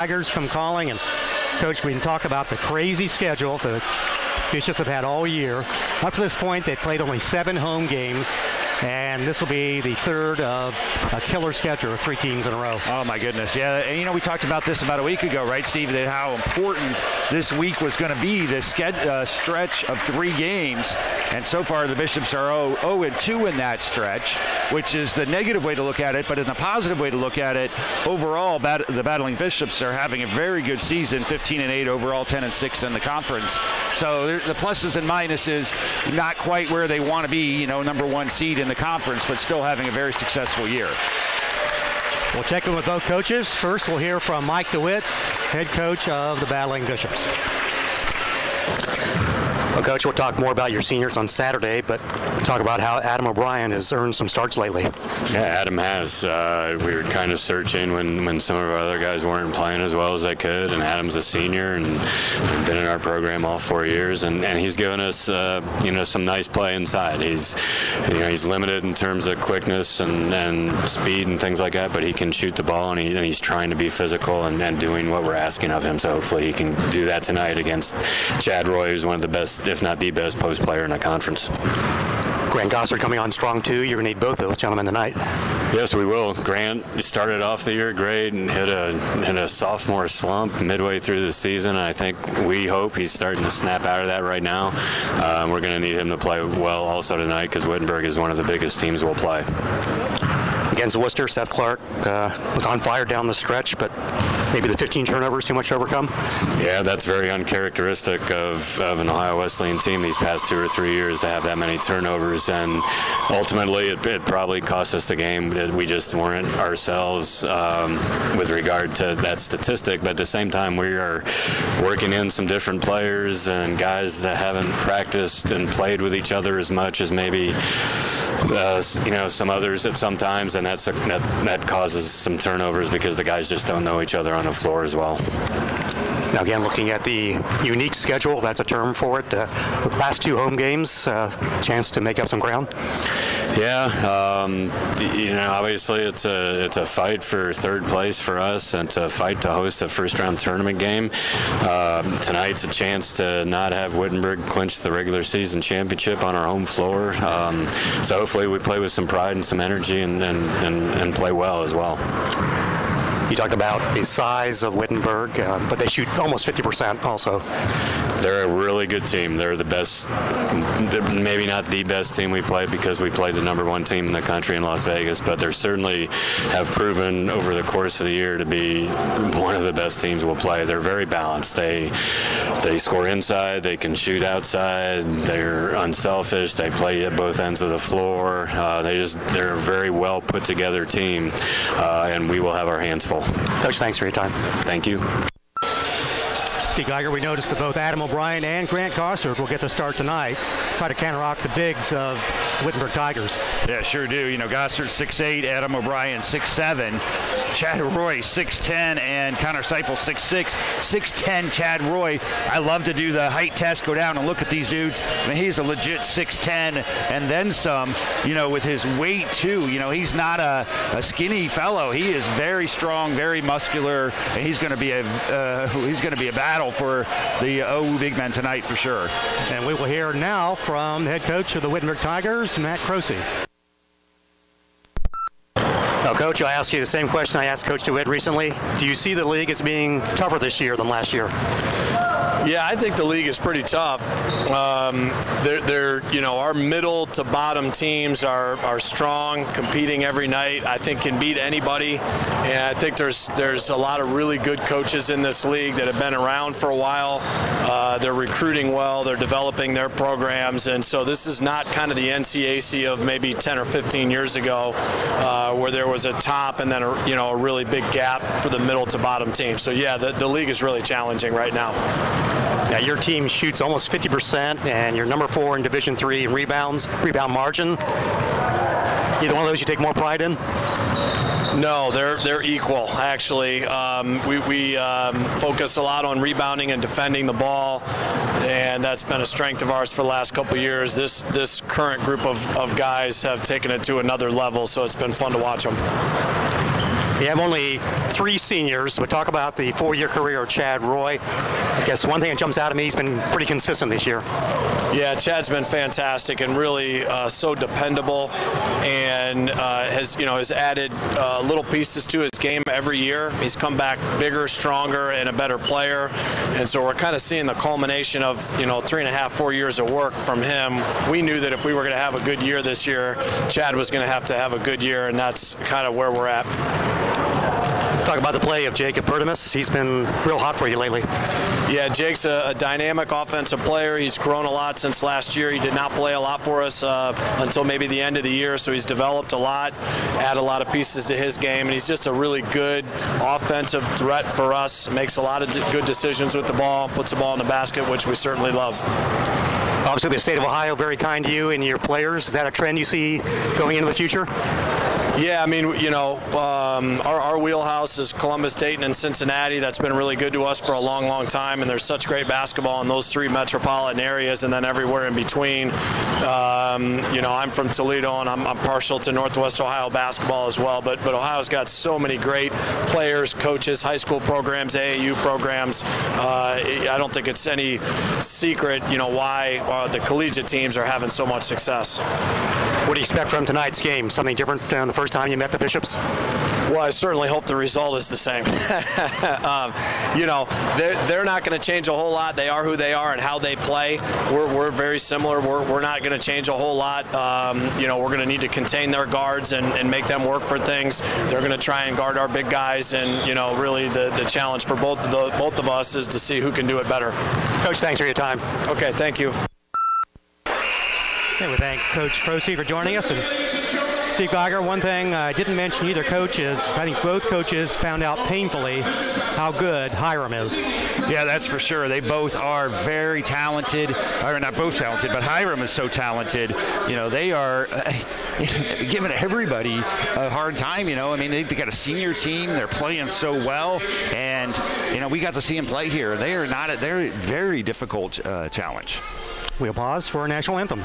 Tigers come calling, and Coach, we can talk about the crazy schedule the Bishops have had all year. Up to this point, they've played only 7 home games, and this will be the third of a killer schedule of 3 teams in a row. Oh my goodness, yeah. And you know, we talked about this about a week ago, right, Steve? That how important this week was going to be, this stretch of 3 games. And so far, the Bishops are 0-2 in that stretch, which is the negative way to look at it. But in the positive way to look at it, overall, the Battling Bishops are having a very good season, 15-8 overall, 10-6 in the conference. So the pluses and minuses, not quite where they want to be, you know, #1 seed in the conference, but still having a very successful year. We'll check in with both coaches. First, we'll hear from Mike DeWitt, head coach of the Battling Bishops. Well, Coach, we'll talk more about your seniors on Saturday, but talk about how Adam O'Brien has earned some starts lately. Yeah, Adam has. We were kind of searching when some of our other guys weren't playing as well as they could, and Adam's a senior and been in our program all 4 years, and he's given us you know, some nice play inside. He's limited in terms of quickness and speed and things like that, but he can shoot the ball, and he's trying to be physical and doing what we're asking of him. So hopefully he can do that tonight against Chad Roy, who's one of the best, if not the best, post player in the conference. Grant Gossard coming on strong too. You're going to need both of those gentlemen tonight. Yes, we will. Grant started off the year great and hit a sophomore slump midway through the season. I think we hope he's starting to snap out of that right now. We're going to need him to play well also tonight because Wittenberg is one of the biggest teams we'll play. Against Worcester, Seth Clark was on fire down the stretch, but maybe the 15 turnovers too much to overcome? Yeah, that's very uncharacteristic of an Ohio Wesleyan team these past 2 or 3 years to have that many turnovers, and ultimately it probably cost us the game. We just weren't ourselves with regard to that statistic, but at the same time we are working in some different players and guys that haven't practiced and played with each other as much as maybe you know, some others at some times, and that causes some turnovers because the guys just don't know each other on the floor as well. Now again, looking at the unique schedule, that's a term for it. The last 2 home games, chance to make up some ground. Yeah, you know, obviously it's a fight for 3rd place for us, and to fight to host a first-round tournament game. Tonight's a chance to not have Wittenberg clinch the regular season championship on our home floor. So hopefully we play with some pride and some energy and play well as well. You talked about the size of Wittenberg, but they shoot almost 50% also. They're a really good team. They're the best, maybe not the best team we played because we played the #1 team in the country in Las Vegas, but they certainly have proven over the course of the year to be one of the best teams we'll play. They're very balanced. They score inside, they can shoot outside, they're unselfish, they play at both ends of the floor. They're a very well put together team, and we will have our hands full. Coach, thanks for your time. Thank you. Steve Geiger, we noticed that both Adam O'Brien and Grant Gossard will get the start tonight. Try to counteract the bigs of Wittenberg Tigers. Yeah, sure do. You know, Gossard 6'8", Adam O'Brien 6'7", Chad Roy 6'10", and Connor Seipel 6'6", 6'10", Chad Roy. I love to do the height test, go down and look at these dudes. I mean, he's a legit 6'10", and then some, you know, with his weight too. You know, he's not a skinny fellow. He is very strong, very muscular, and he's going to be a battle for the OWU big men tonight for sure. And we will hear now from head coach of the Wittenberg Tigers, Matt Croce. Now, Coach, I ask you the same question I asked Coach DeWitt recently. Do you see the league as being tougher this year than last year? Yeah, I think the league is pretty tough. You know, our middle to bottom teams are strong, competing every night. I think can beat anybody, and I think there's a lot of really good coaches in this league that have been around for a while. They're recruiting well, they're developing their programs, and so this is not kind of the NCAC of maybe 10 or 15 years ago, where there was a top and then a really big gap for the middle to bottom team. So yeah, the league is really challenging right now. Now, your team shoots almost 50%, and you're number 4 in Division III in rebound margin. Either one of those you take more pride in? No, they're equal, actually. We focus a lot on rebounding and defending the ball, and that's been a strength of ours for the last couple of years. This current group of guys have taken it to another level, so it's been fun to watch them. You have only 3 seniors, but talk about the 4-year career of Chad Roy. I guess one thing that jumps out at me, he's been pretty consistent this year. Yeah, Chad's been fantastic and really so dependable, and has added little pieces to his game every year. He's come back bigger, stronger, and a better player, and so we're kind of seeing the culmination of 3.5, 4 years of work from him. We knew that if we were going to have a good year this year, Chad was going to have a good year, and that's kind of where we're at. Talk about the play of Jacob Pertimus. He's been real hot for you lately. Yeah, Jake's a dynamic offensive player. He's grown a lot since last year. He did not play a lot for us until maybe the end of the year, so he's developed a lot, added a lot of pieces to his game, and he's just a really good offensive threat for us. Makes a lot of good decisions with the ball, puts the ball in the basket, which we certainly love. Obviously, the state of Ohio very kind to you and your players. Is that a trend you see going into the future? Yeah, I mean, our wheelhouse is Columbus, Dayton, and Cincinnati. That's been really good to us for a long, long time, and there's such great basketball in those 3 metropolitan areas and then everywhere in between. I'm from Toledo, and I'm partial to Northwest Ohio basketball as well, but Ohio's got so many great players, coaches, high school programs, AAU programs. I don't think it's any secret, why the collegiate teams are having so much success. What do you expect from tonight's game? Something different than the first time you met the Bishops? Well, I certainly hope the result is the same. They're not going to change a whole lot. They are who they are and how they play. We're very similar. We're not going to change a whole lot. We're going to need to contain their guards and make them work for things. They're going to try and guard our big guys, and really the challenge for both of us is to see who can do it better. Coach, thanks for your time. Okay, thank you. Okay, we thank Coach Prosey for joining us. And Steve Geiger, one thing I didn't mention either coach is, I think both coaches found out painfully how good Hiram is. Yeah, that's for sure. They both are very talented. Or not both talented, but Hiram is so talented. They are giving everybody a hard time. They got a senior team. They're playing so well, and we got to see them play here. They're a very difficult challenge. We'll pause for our national anthem.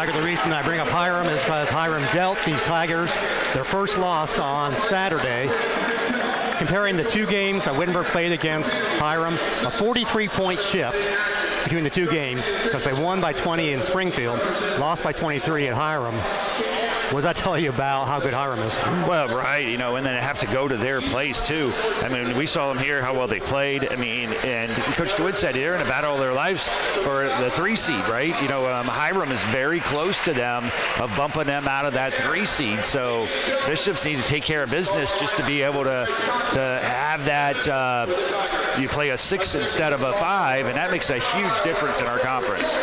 The reason I bring up Hiram is because Hiram dealt these Tigers their first loss on Saturday. Comparing the 2 games that Wittenberg played against Hiram, a 43-point shift between the 2 games, because they won by 20 in Springfield, lost by 23 at Hiram. What does that tell you about how good Hiram is? Well, right, and then have to go to their place, too. We saw them here, how well they played. And Coach DeWitt said they're in a battle of their lives for the 3 seed, right? Hiram is very close to them of bumping them out of that 3 seed. So Bishops need to take care of business just to be able to have that, you play a 6 instead of a 5, and that makes a huge difference in our conference.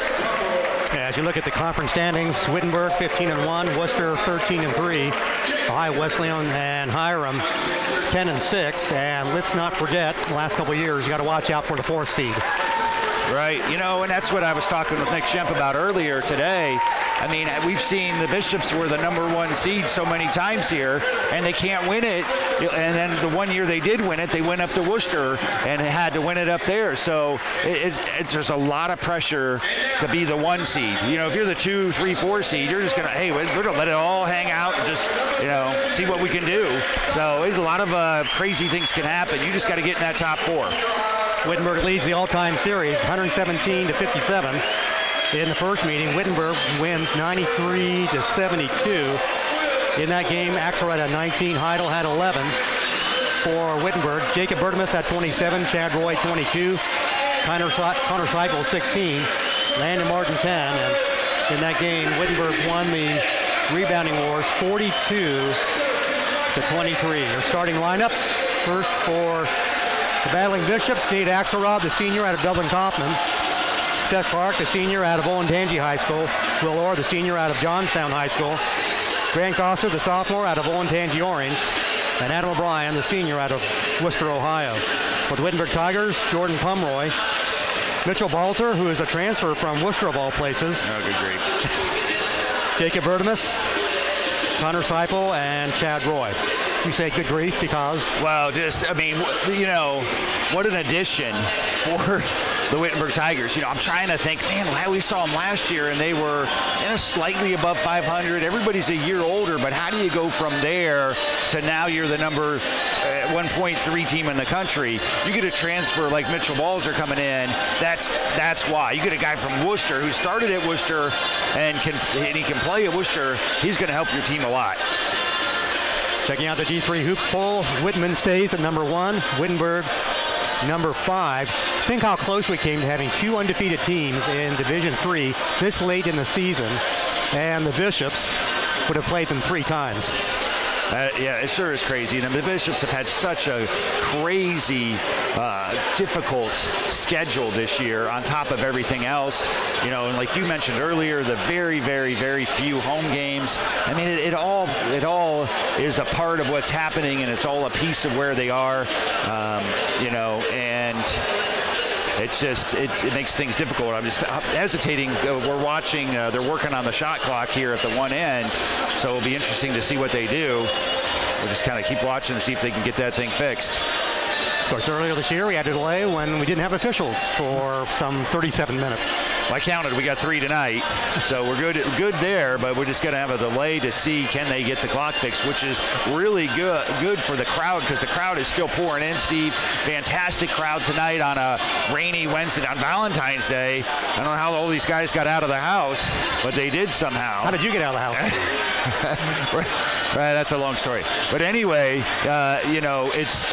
As you look at the conference standings, Wittenberg 15-1, Worcester 13-3, Ohio Wesleyan and Hiram 10-6, and let's not forget the last couple of years you got to watch out for the 4th seed. Right, and that's what I was talking with Nick Schemp about earlier today. We've seen the Bishops were the #1 seed so many times here, and they can't win it. And then the one year they did win it, they went up to Worcester and had to win it up there. So there's a lot of pressure to be the 1 seed. If you're the 2, 3, 4 seed, you're just we're gonna let it all hang out and just see what we can do. So there's a lot of crazy things can happen. You just got to get in that top 4. Wittenberg leads the all-time series 117-57. In the first meeting, Wittenberg wins 93-72. In that game, Axelrod had 19, Heidel had 11. For Wittenberg, Jacob Bertimus had 27, Chad Roy 22, Connor Seipel 16, Landon Martin 10. And in that game, Wittenberg won the rebounding wars 42-23. Their starting lineups, first for the Battling Bishops, Nate Axelrod, the senior out of Dublin Kaufman, Seth Clark, the senior out of Olentangy High School, Will Orr, the senior out of Johnstown High School, Grant Coster, the sophomore out of Olentangy Orange, and Adam O'Brien, the senior out of Worcester, Ohio. For the Wittenberg Tigers, Jordan Pomeroy, Mitchell Balzer, who is a transfer from Worcester of all places. Oh, good grief. Jacob Bertimus, Connor Seipel, and Chad Roy. You say good grief because? Well, just, I mean, you know, what an addition for the Wittenberg Tigers. You know, I'm trying to think, man, how we saw them last year, and they were slightly above 500. Everybody's a year older, but how do you go from there to now you're the number 1.3 team in the country? You get a transfer like Mitchell Balzer coming in. That's why. You get a guy from Worcester who started at Worcester and he can play at Worcester. He's going to help your team a lot. Checking out the D3 hoops poll, Whitman stays at number 1, Wittenberg number 5. Think how close we came to having 2 undefeated teams in Division III this late in the season, and the Bishops would have played them 3 times. Yeah, it sure is crazy. And the Bishops have had such a crazy, difficult schedule this year on top of everything else. You know, and like you mentioned earlier, the very, very, very few home games. I mean, it all is a part of what's happening, and it's all a piece of where they are, you know, and it's just, it makes things difficult. I'm just hesitating. We're watching, they're working on the shot clock here at the one end, so it'll be interesting to see what they do. We'll just kind of keep watching to see if they can get that thing fixed. Of course, earlier this year we had a delay when we didn't have officials for some 37 minutes. Well, I counted. We got 3 tonight, so we're good there. But we're just going to have a delay to see can they get the clock fixed, which is really good for the crowd because the crowd is still pouring in. Steve, fantastic crowd tonight on a rainy Wednesday on Valentine's Day. I don't know how all these guys got out of the house, but they did somehow. How did you get out of the house? Right, that's a long story. But anyway, you know, it's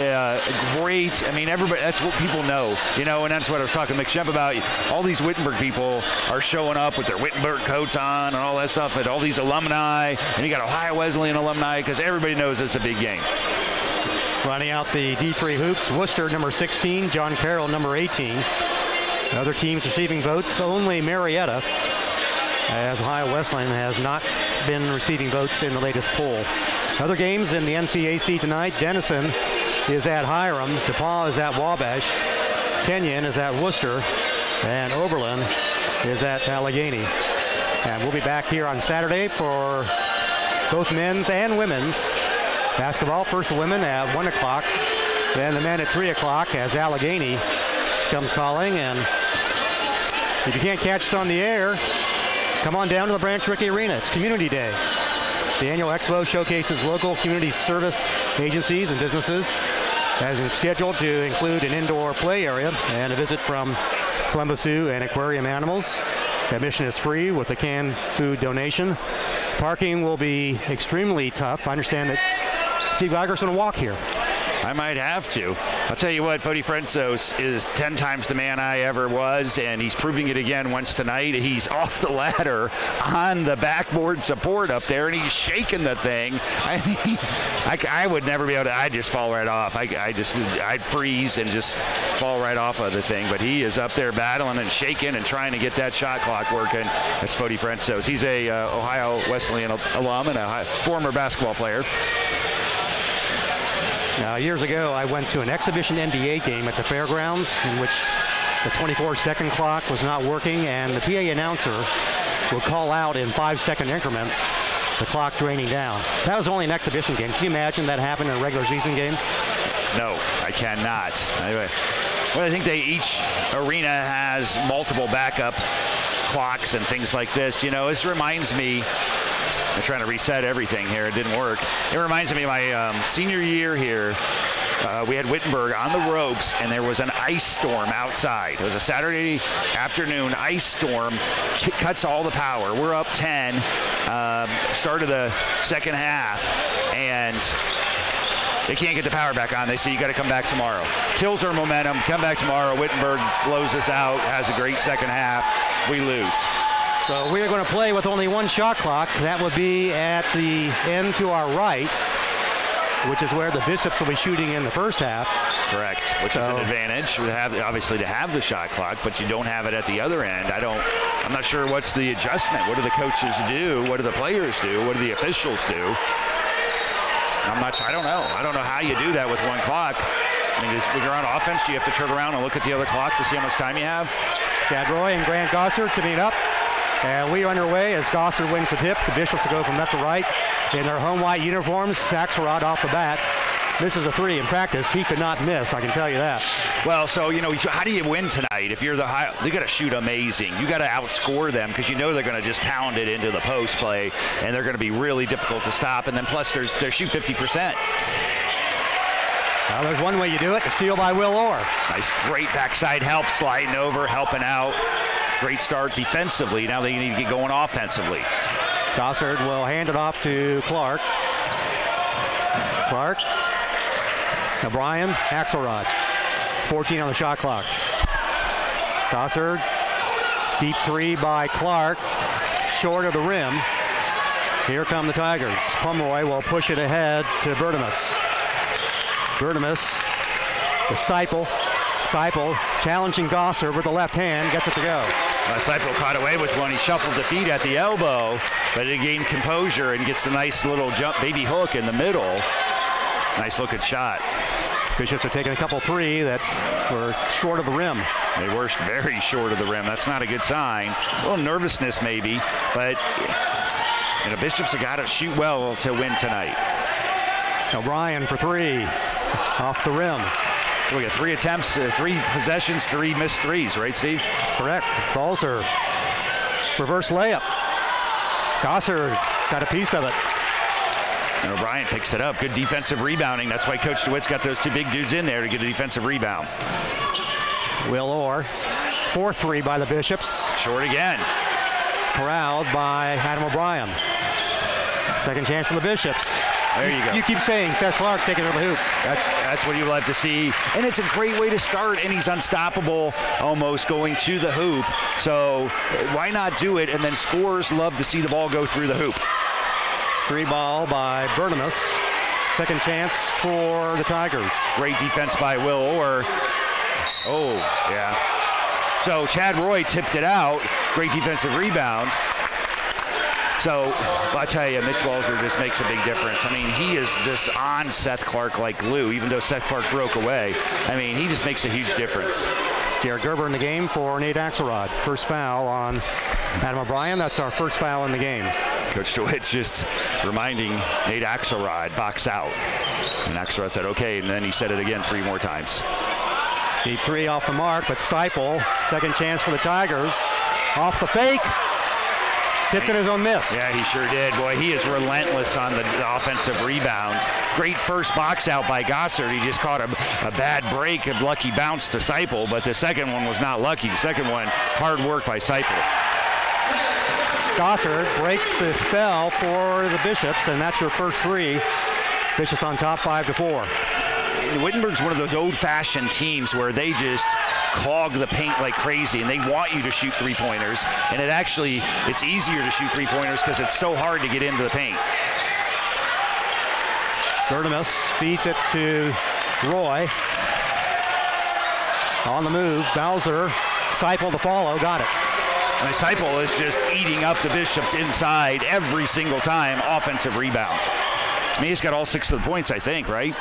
great. I mean, everybody, that's what people know, you know, and that's what I was talking to Mick Shemp about. All these Wittenberg people are showing up with their Wittenberg coats on and all that stuff, and all these alumni, and you got Ohio Wesleyan alumni, because everybody knows it's a big game. Running out the D3 hoops, Worcester number 16, John Carroll number 18. Other teams receiving votes, only Marietta, as Ohio Wesleyan has not been receiving votes in the latest poll. Other games in the NCAC tonight, Denison is at Hiram, DePaul is at Wabash, Kenyon is at Worcester, and Oberlin is at Allegheny. And we'll be back here on Saturday for both men's and women's basketball. First the women at 1 o'clock, then the men at 3 o'clock as Allegheny comes calling. And if you can't catch us on the air, come on down to the Branch Rickey Arena. It's Community Day. The annual expo showcases local community service agencies and businesses, as is scheduled to include an indoor play area and a visit from Columbus Zoo and aquarium animals. Admission is free with a canned food donation. Parking will be extremely tough. I understand that Steve Geiger's going to walk here. I might have to. I'll tell you what, Fode Frenzos is 10 times the man I ever was, and he's proving it again once tonight. He's off the ladder on the backboard support up there, and he's shaking the thing. I mean, I would never be able to. I'd just fall right off. I'd freeze and just fall right off of the thing. But he is up there battling and shaking and trying to get that shot clock working. That's Fode Frenzos. He's a Ohio Wesleyan alum and a former basketball player. Now, years ago, I went to an exhibition NBA game at the fairgrounds in which the 24-second clock was not working, and the PA announcer would call out in 5-second increments the clock draining down. That was only an exhibition game. Can you imagine that happened in a regular season game? No, I cannot. Anyway, well, I think each arena has multiple backup clocks and things like this. You know, this reminds me, I'm trying to reset everything here. It didn't work. It reminds me of my senior year here we had Wittenberg on the ropes, and there was an ice storm outside. It was a Saturday afternoon ice storm, cuts all the power. We're up 10, start of the second half, and they can't get the power back on. They say, you got to come back tomorrow. Kills our momentum, come back tomorrow. Wittenberg blows us out, has a great second half. We lose. So we are going to play with only one shot clock. That would be at the end to our right, which is where the Bishops will be shooting in the first half. Correct, which is an advantage. We have, obviously, to have the shot clock, but you don't have it at the other end. I'm not sure what's the adjustment. What do the coaches do? What do the players do? What do the officials do? I don't know. I don't know how you do that with one clock. I mean, when you're on offense, do you have to turn around and look at the other clock to see how much time you have? Chad Roy and Grant Gossard to meet up. And we are underway as Gossard wins the tip. The Bishops will go from left to right in their home white uniforms. Axelrod off the bat. Misses a three in practice. He could not miss, I can tell you that. Well, so, how do you win tonight? If you're you got to shoot amazing. You got to outscore them because you know they're going to just pound it into the post play, and they're going to be really difficult to stop. And then plus, they shoot 50%. Well, there's one way you do it. A steal by Will Orr. Nice, great backside help, sliding over, helping out. Great start defensively. Now they need to get going offensively. Gossard will hand it off to Clark. O'Brien, Axelrod. 14 on the shot clock. Gossard, deep three by Clark, short of the rim. Here come the Tigers. Pomeroy will push it ahead to Bertimus. To Seipel. Seipel challenging Gossard with the left hand, gets it to go. Seipel caught away with one. He shuffled the feet at the elbow, but he gained composure and gets the nice little jump baby hook in the middle. Nice looking shot. Bishops are taking a couple three that were short of the rim. They were very short of the rim. That's not a good sign. A little nervousness maybe, but Bishops have got to shoot well to win tonight. O'Brien for three. Off the rim. We got 3 attempts, 3 possessions, 3 missed threes, right, Steve? That's correct. Balzer. Reverse layup. Gossard got a piece of it. And O'Brien picks it up. Good defensive rebounding. That's why Coach DeWitt's got those 2 big dudes in there to get a defensive rebound. Will Orr. 4-3 by the Bishops. Short again. Corralled by Adam O'Brien. Second chance for the Bishops. There you go. You keep saying Seth Clark taking over the hoop. That's what you love to see. And it's a great way to start, and he's unstoppable almost going to the hoop. So why not do it? And then scorers love to see the ball go through the hoop. 3 ball by Bertimus. Second chance for the Tigers. Great defense by Will Orr. Oh, yeah. So Chad Roy tipped it out. Great defensive rebound. So I'll tell you, Mitch Balzer just makes a big difference. I mean, he is just on Seth Clark like glue, even though Seth Clark broke away. I mean, he just makes a huge difference. Jared Gerber in the game for Nate Axelrod. First foul on Adam O'Brien. That's our first foul in the game. Coach DeWitt just reminding Nate Axelrod, box out. And Axelrod said, okay, and then he said it again 3 more times. Deep 3 off the mark, but Seipel, second chance for the Tigers. Off the fake. Tipped in his own miss. Yeah, he sure did. Boy, he is relentless on the offensive rebound. Great first box out by Gossard. He just caught a bad break, a lucky bounce to Seipel, but the second one was not lucky. The second one, hard work by Seipel. Gossard breaks the spell for the Bishops, and that's your first 3. Bishops on top 5-4. Wittenberg's one of those old-fashioned teams where they just clog the paint like crazy, and they want you to shoot 3-pointers. And it's easier to shoot 3-pointers because it's so hard to get into the paint. Bertimus feeds it to Roy. On the move, Bowser. Seipel to follow, got it. And Seipel is just eating up the Bishops inside every single time. Offensive rebound. I mean, he's got all 6 of the points, I think, right?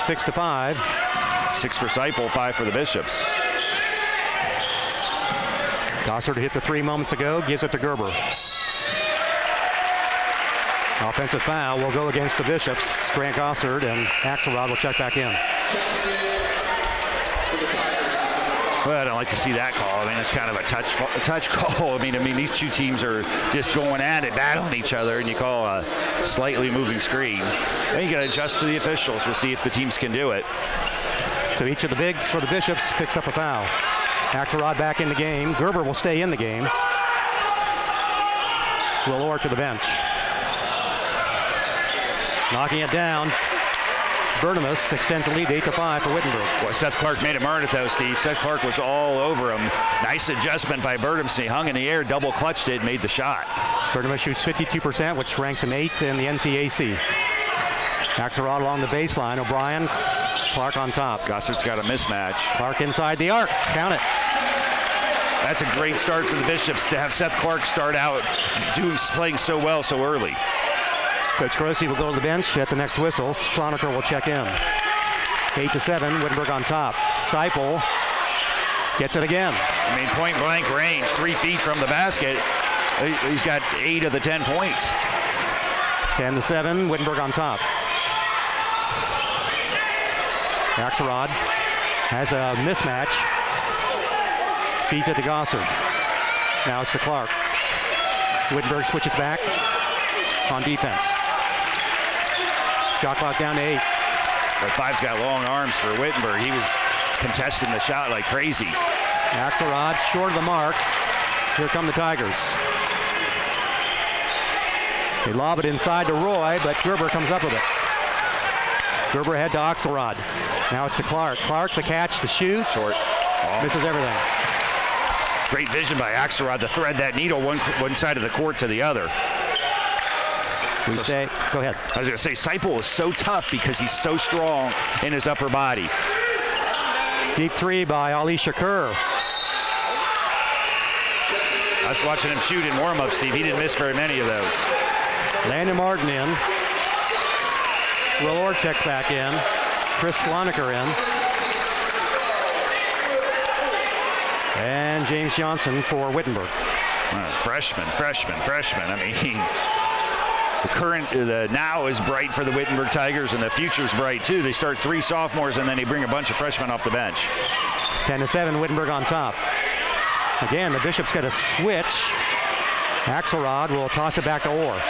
6-5. 6 for Seipel, 5 for the Bishops. Gossard hit the 3 moments ago, gives it to Gerber. Offensive foul will go against the Bishops. Grant Gossard and Axelrod will check back in. Well, I don't like to see that call. I mean, it's kind of a touch call. I mean, these two teams are just going at it, battling each other, and you call a slightly moving screen. And you got to adjust to the officials. We'll see if the teams can do it. So each of the bigs for the Bishops picks up a foul. Axelrod back in the game. Gerber will stay in the game. Willor to the bench. Knocking it down. Bertimus extends the lead 8-5 for Wittenberg. Boy, Seth Clark made him earn it, though, Steve. Seth Clark was all over him. Nice adjustment by Bertimus. He hung in the air, double clutched it, made the shot. Bertimus shoots 52%, which ranks him 8th in the NCAC. Axelrod along the baseline. O'Brien, Clark on top. Gossard's got a mismatch. Clark inside the arc. Count it. That's a great start for the Bishops to have Seth Clark start out playing so well so early. Coach Grossi will go to the bench at the next whistle. Sloniker will check in. 8-7, Wittenberg on top. Seipel gets it again. I mean, point blank range, 3 feet from the basket. He's got 8 of the 10 points. 10-7, Wittenberg on top. Axelrod has a mismatch. Feeds it to Gossard. Now it's to Clark. Wittenberg switches back on defense. Shot clock down to 8. But 5's got long arms for Wittenberg. He was contesting the shot like crazy. Axelrod short of the mark. Here come the Tigers. They lob it inside to Roy, but Gerber comes up with it. Gerber ahead to Axelrod. Now it's to Clark. Clark, the catch, the shoot. Short. Oh. Misses everything. Great vision by Axelrod to thread that needle one side of the court to the other. Go ahead. I was going to say, Seipel is so tough because he's so strong in his upper body. Deep three by Ali Shakur. I was watching him shoot in warm-up, Steve. He didn't miss very many of those. Landon Martin in. Willor checks back in. Chris Sloniker in. And James Johnson for Wittenberg. Freshman. I mean, the now is bright for the Wittenberg Tigers, and the future's bright too. They start 3 sophomores, and then they bring a bunch of freshmen off the bench. 10-7, Wittenberg on top. Again, the Bishops got a switch. Axelrod will toss it back to Orr.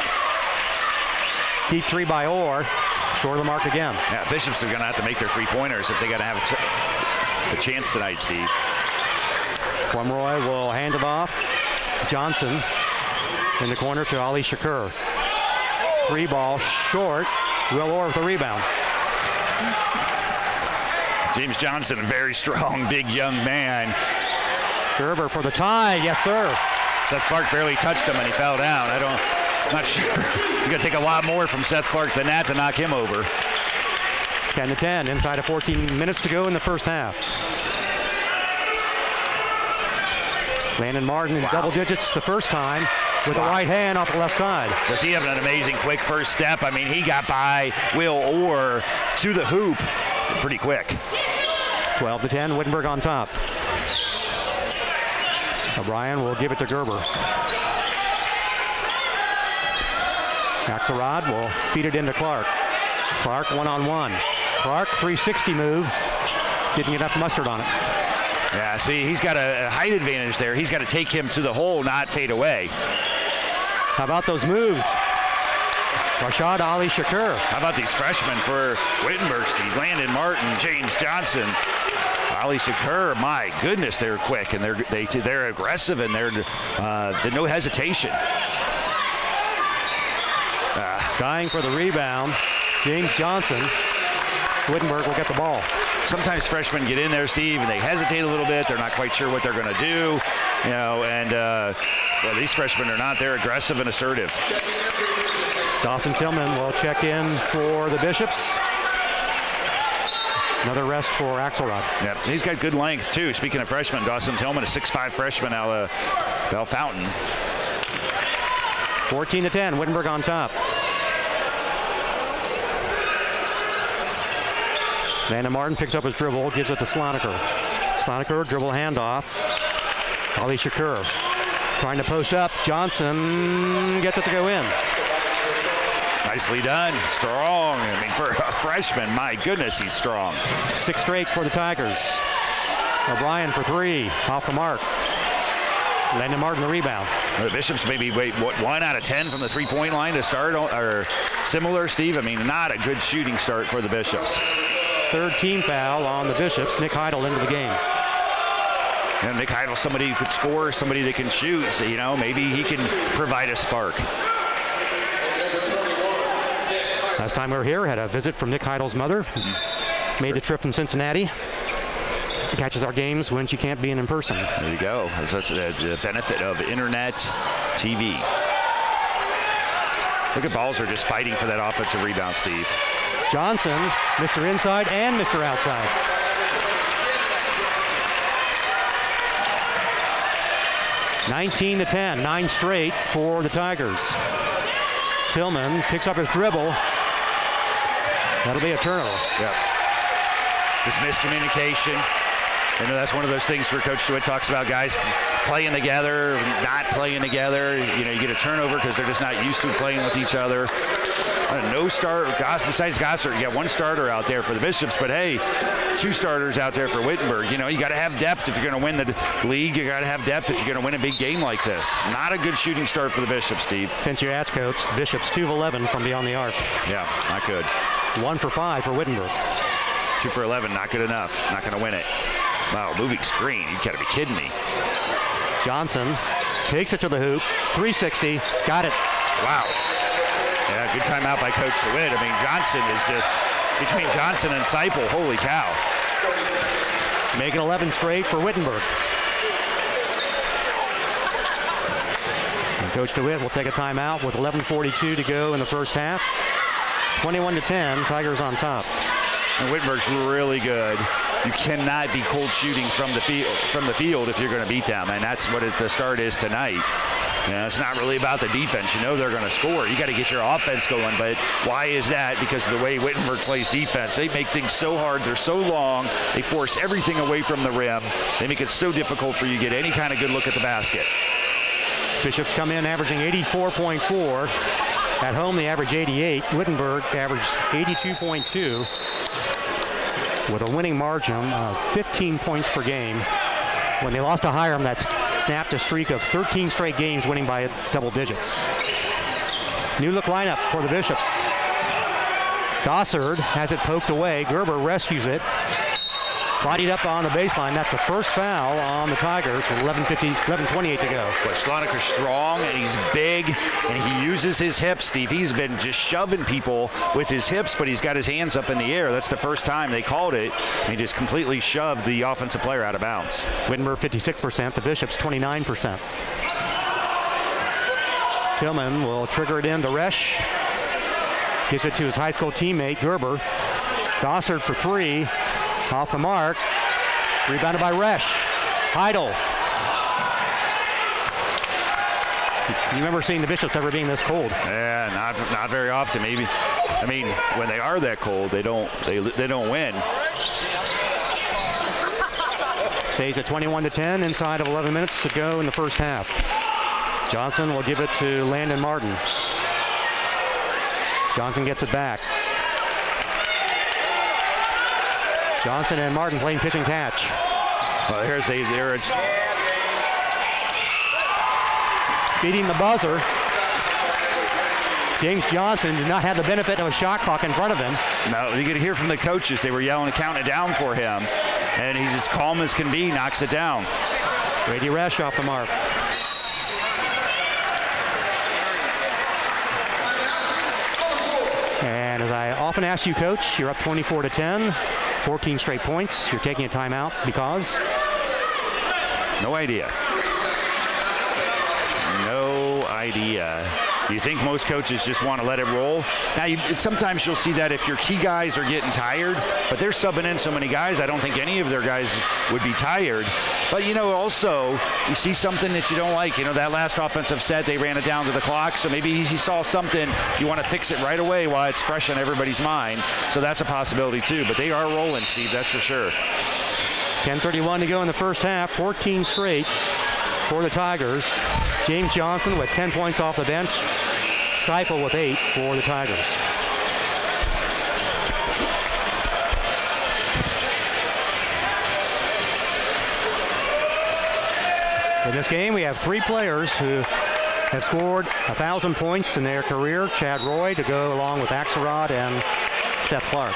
Deep three by Orr. Short of the mark again. Yeah, Bishops are going to have to make their 3-pointers if they got to have a chance tonight, Steve. Pomeroy will hand it off. Johnson in the corner to Ali Shakur. 3 ball short. Will Orr with the rebound. James Johnson, a very strong, big young man. Gerber for the tie. Yes, sir. Seth Clark barely touched him and he fell down. I'm not sure. You got to take a lot more from Seth Clark than that to knock him over. 10-10, inside of 14 minutes to go in the first half. Landon Martin in double digits the first time with the right hand off the left side. Does he have an amazing quick first step? I mean, he got by Will Orr to the hoop pretty quick. 12-10, Wittenberg on top. O'Brien will give it to Gerber. Axelrod will feed it into Clark. Clark one-on-one. Clark 360 move. Didn't get enough mustard on it. Yeah, see, he's got a height advantage there. He's got to take him to the hole, not fade away. How about those moves? Rashad Ali Shakur. How about these freshmen for Wittenberg, Steve? Landon Martin, James Johnson, Ali Shakur. My goodness, they're quick and they're aggressive and they're no hesitation. Skying for the rebound, James Johnson. Wittenberg will get the ball. Sometimes freshmen get in there, Steve, and they hesitate a little bit. They're not quite sure what they're going to do, and well, these freshmen are not. They're aggressive and assertive. Dawson Tillman will check in for the Bishops. Another rest for Axelrod. Yep, he's got good length, too. Speaking of freshmen, Dawson Tillman, a 6'5 freshman out of Bell Fountain. 14-10, Wittenberg on top. Landon Martin picks up his dribble, gives it to Sloniker. Sloniker, dribble handoff. Ali Shakur trying to post up. Johnson gets it to go in. Nicely done. Strong. I mean, for a freshman, my goodness, he's strong. 6 straight for the Tigers. O'Brien for three, off the mark. Landon Martin the rebound. The Bishops maybe wait, what, 1 out of 10 from the three-point line to start, or similar, Steve? I mean, not a good shooting start for the Bishops. Third team foul on the Bishops. Nick Heidel into the game. And Nick Heidel, somebody who could score, somebody that can shoot. So, you know, maybe he can provide a spark. Last time we were here, had a visit from Nick Heidel's mother. Made the trip from Cincinnati. Catches our games when she can't be in person. There you go. That's the benefit of internet TV. Look at Balzer just fighting for that offensive rebound, Steve. Johnson, Mr. Inside and Mr. Outside. (19-10), 9 straight for the Tigers. Tillman picks up his dribble. That'll be a turnover. Yep. Just miscommunication. You know, that's one of those things where Coach DeWitt talks about guys playing together, not playing together. You know, you get a turnover because they're just not used to playing with each other. No starter, besides Gossard, you got one starter out there for the Bishops, but hey, 2 starters out there for Wittenberg. You know, you got to have depth if you're going to win the league. You got to have depth if you're going to win a big game like this. Not a good shooting start for the Bishops, Steve. Since you asked, Coach, the Bishops 2 of 11 from beyond the arc. Yeah, not good. 1 for 5 for Wittenberg. 2 for 11, not good enough. Not going to win it. Wow, moving screen. You got to be kidding me. Johnson takes it to the hoop. 360. Got it. Wow. Yeah, good timeout by Coach DeWitt. I mean, Johnson is just, between Johnson and Seipel, holy cow. Making 11 straight for Wittenberg. And Coach DeWitt will take a timeout with 11:42 to go in the first half. 21-10, Tigers on top. And Wittenberg's really good. You cannot be cold shooting from the field if you're going to beat them, and that's what the start is tonight. You know, it's not really about the defense. You know they're going to score. You got to get your offense going, but why is that? Because of the way Wittenberg plays defense. They make things so hard. They're so long. They force everything away from the rim. They make it so difficult for you to get any kind of good look at the basket. Bishops come in averaging 84.4. At home, they average 88. Wittenberg averaged 82.2. with a winning margin of 15 points per game. When they lost to Hiram, that snapped a streak of 13 straight games winning by double digits. New look lineup for the Bishops. Gossard has it poked away. Gerber rescues it. Bodied up on the baseline. That's the first foul on the Tigers with 11:28 to go. But Sloniker's strong and he's big and he uses his hips, Steve. He's been just shoving people with his hips, but he's got his hands up in the air. That's the first time they called it. And he just completely shoved the offensive player out of bounds. Wittenberg 56%, the Bishops 29%. Tillman will trigger it in to Resch. Gives it to his high school teammate, Gerber. Gossard for three. Off the mark. Rebounded by Resch. Heidel. You remember seeing the Bishops ever being this cold? Yeah, not very often. Maybe. I mean, when they are that cold, they don't win. Stays at 21-10 inside of 11 minutes to go in the first half. Johnson will give it to Landon Martin. Johnson gets it back. Johnson and Martin playing pitch and catch. Well, here's beating the buzzer. James Johnson did not have the benefit of a shot clock in front of him. No, you could hear from the coaches. They were yelling and counting it down for him. And he's as calm as can be, knocks it down. Brady Resch off the mark. And as I often ask you, Coach, you're up 24-10. 14 straight points. You're taking a timeout because? No idea. No idea. Do you think most coaches just want to let it roll? Now, sometimes you'll see that if your key guys are getting tired, but they're subbing in so many guys, I don't think any of their guys would be tired. But, you know, also, you see something that you don't like. You know, that last offensive set, they ran it down to the clock, so maybe he saw something. You want to fix it right away while it's fresh on everybody's mind. So that's a possibility, too. But they are rolling, Steve, that's for sure. 10:31 to go in the first half, 14 straight for the Tigers. James Johnson with 10 points off the bench. Seipel with 8 for the Tigers. In this game, we have 3 players who have scored 1,000 points in their career. Chad Roy to go along with Axelrod and Seth Clark.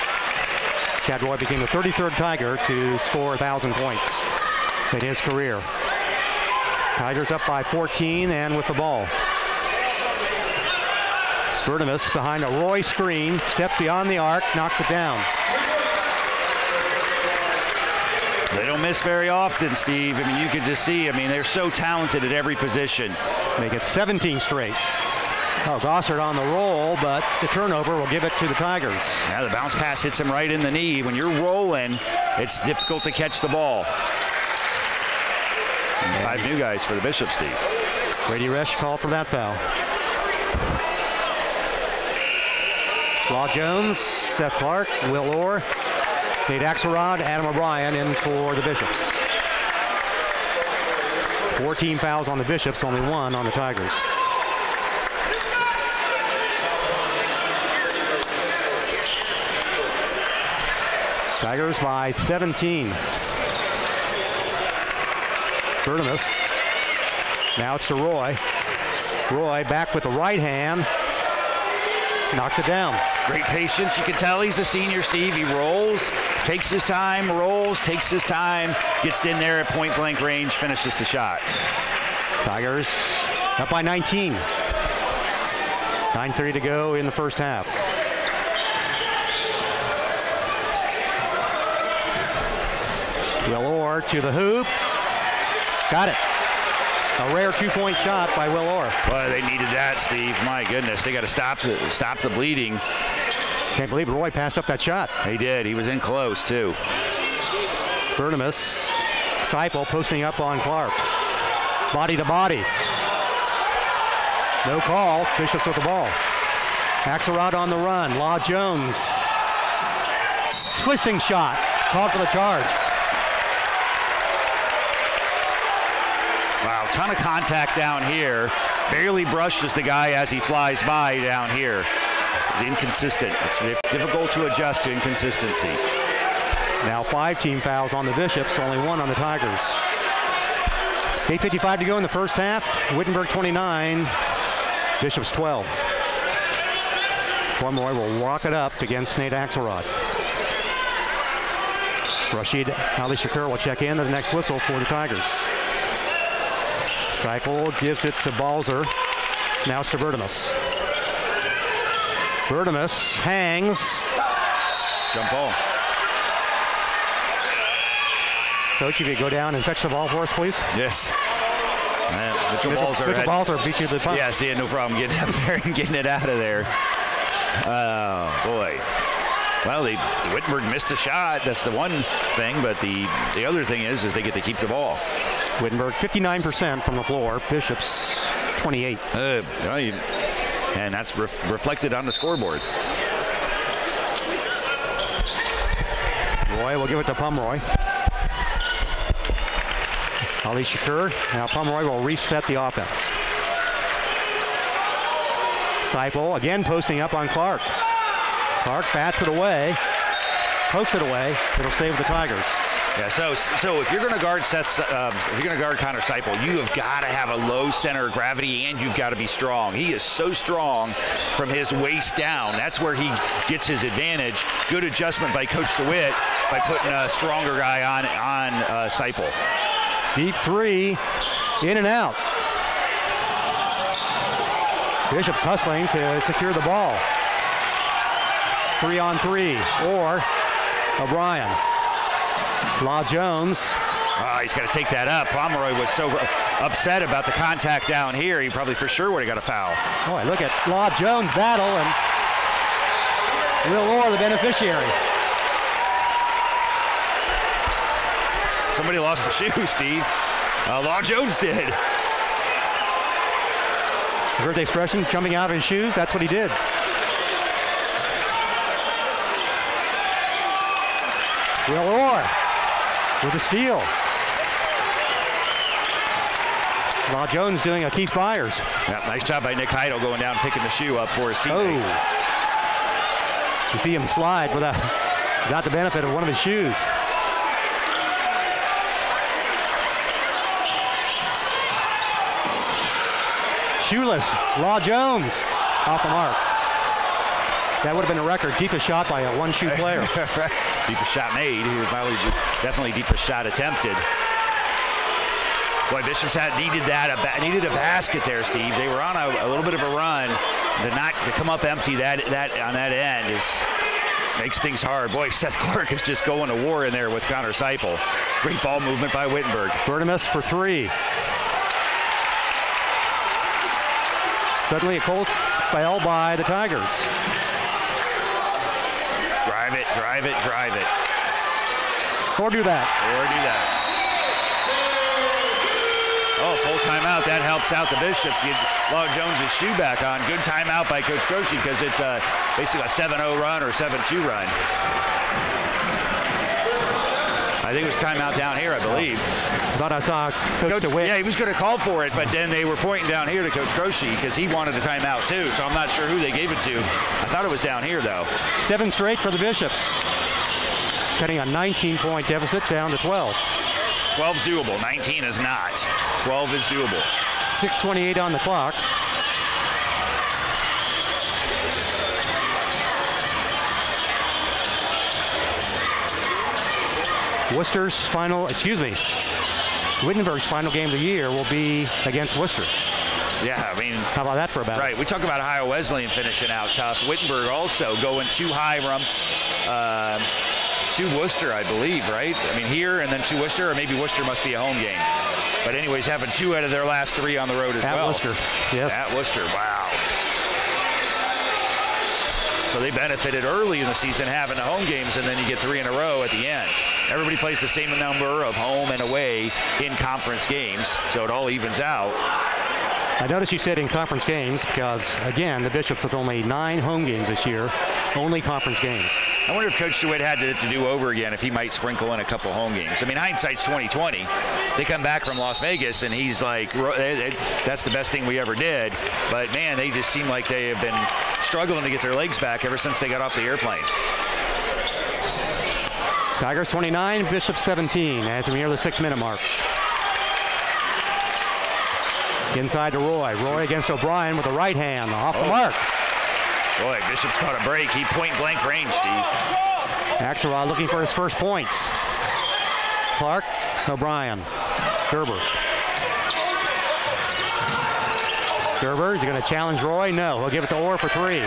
Chad Roy became the 33rd Tiger to score 1,000 points in his career. Tigers up by 14 and with the ball. Bertimus behind a Roy screen, steps beyond the arc, knocks it down. They don't miss very often, Steve. I mean, you could just see, they're so talented at every position. Make it 17 straight. Oh, Gossard on the roll, but the turnover will give it to the Tigers. Yeah, the bounce pass hits him right in the knee. When you're rolling, it's difficult to catch the ball. And 5 new guys for the Bishop, Steve. Brady Resch called for that foul. Law Jones, Seth Clark, Will Orr, Nate Axelrod, Adam O'Brien in for the Bishops. 14 fouls on the Bishops, only 1 on the Tigers. Tigers by 17. Bertimus. Now it's to Roy. Roy back with the right hand. Knocks it down. Great patience. You can tell he's a senior, Steve. He rolls, takes his time, rolls, takes his time, gets in there at point blank range, finishes the shot. Tigers up by 19. 9:30 to go in the first half. Will Orr to the hoop. Got it. A rare 2-point shot by Will Orr. Boy, they needed that, Steve. My goodness, they got to stop the bleeding. Can't believe Roy passed up that shot. He did. He was in close, too. Bertimus, Seipel posting up on Clark. Body to body. No call. Bishops with the ball. Axelrod on the run. Law Jones. Twisting shot. Called for the charge. Wow, ton of contact down here. Barely brushes the guy as he flies by down here. It's inconsistent. It's difficult to adjust to inconsistency. Now 5 team fouls on the Bishops, only 1 on the Tigers. 8:55 to go in the first half. Wittenberg 29, Bishops 12. Pomeroy will walk it up against Nate Axelrod. Rashid Ali Shakur will check in to the next whistle for the Tigers. Seipel gives it to Balzer. Now it's to Bertimus. Bertimus hangs. Jump ball. Coach, if you go down and fetch the ball for us, please. Yes. Mitchell Balzer. Mitchell Balzer beat you to the punt. Yes, he had no problem getting up there and getting it out of there. Oh, boy. Well, the Wittenberg missed a shot. That's the one thing, but the other thing is they get to keep the ball. Wittenberg 59% from the floor. Bishops 28. And that's reflected on the scoreboard. Roy will give it to Pomeroy. Ali Shakur. Now Pomeroy will reset the offense. Seipel again posting up on Clark. Clark bats it away, pokes it away. It'll stay with the Tigers. Yeah, so if you're going to guard if you're going to guard Connor Seipel, you have got to have a low center of gravity, and you've got to be strong. He is so strong from his waist down. That's where he gets his advantage. Good adjustment by Coach DeWitt by putting a stronger guy on Seipel. Deep three, in and out. Bishop's hustling to secure the ball. 3-on-3, or O'Brien. Law Jones. Oh, he's got to take that up. Pomeroy was so upset about the contact down here, he probably for sure would have got a foul. Boy, look at Law Jones battle, and Will Orr the beneficiary. Somebody lost a shoe, Steve. Law Jones did. You heard the expression, jumping out of his shoes? That's what he did. Will Orr with a steal. Law Jones doing a Keith Byers. Yeah, nice job by Nick Heidel going down, picking the shoe up for his teammate. Oh. You see him slide without the benefit of one of his shoes. shoeless. Law Jones off the mark. That would have been a record. Deepest shot by a one-shoe player. Deepest shot made. He was definitely deepest shot attempted. Boy, Bishop's needed a basket there, Steve. They were on a little bit of a run. To come up empty that on that end makes things hard. Boy, Seth Clark is just going to war in there with Connor Seipel. Great ball movement by Wittenberg. Bertimus for three. Suddenly a cold spell by the Tigers. Drive it, drive it, drive it. Or do that. Oh, full timeout. That helps out the Bishops. Get Law Jones' shoe back on. Good timeout by Coach Croce because it's basically a 7-0 run or 7-2 run. I think it was timeout down here, I believe. Thought I saw Coach DeWitt. Yeah, he was going to call for it, but then they were pointing down here to Coach Croce because he wanted a timeout too, so I'm not sure who they gave it to. I thought it was down here, though. 7 straight for the Bishops. Cutting a 19-point deficit down to 12. 12's doable. 19 is not. 12 is doable. 6:28 on the clock. Wittenberg's final game of the year will be against Worcester. Yeah, I mean, how about that for a battle? Right, we talk about Ohio Wesleyan finishing out tough. Wittenberg also going to Hiram, to Worcester, I believe, right? I mean, here and then to Worcester, or maybe Worcester must be a home game. But anyways, having 2 out of their last 3 on the road as well. At Worcester, yes. At Worcester, wow. So they benefited early in the season having the home games, and then you get 3 in a row at the end. Everybody plays the same number of home and away in conference games, so it all evens out. I noticed you said in conference games because, again, the Bishops with only 9 home games this year, only conference games. I wonder if Coach DeWitt had to do over again, if he might sprinkle in a couple home games. I mean, hindsight's 20/20. They come back from Las Vegas, and he's like, that's the best thing we ever did. But, man, they just seem like they have been struggling to get their legs back ever since they got off the airplane. Tigers 29, Bishops 17 as we near the 6-minute mark. Inside to Roy. Roy against O'Brien with the right hand off the mark. Boy, Bishop's caught a break. He point-blank range, Steve. Axelrod looking for his first points. Clark, O'Brien, Gerber. Gerber, is he going to challenge Roy? No, he'll give it to Orr for 3.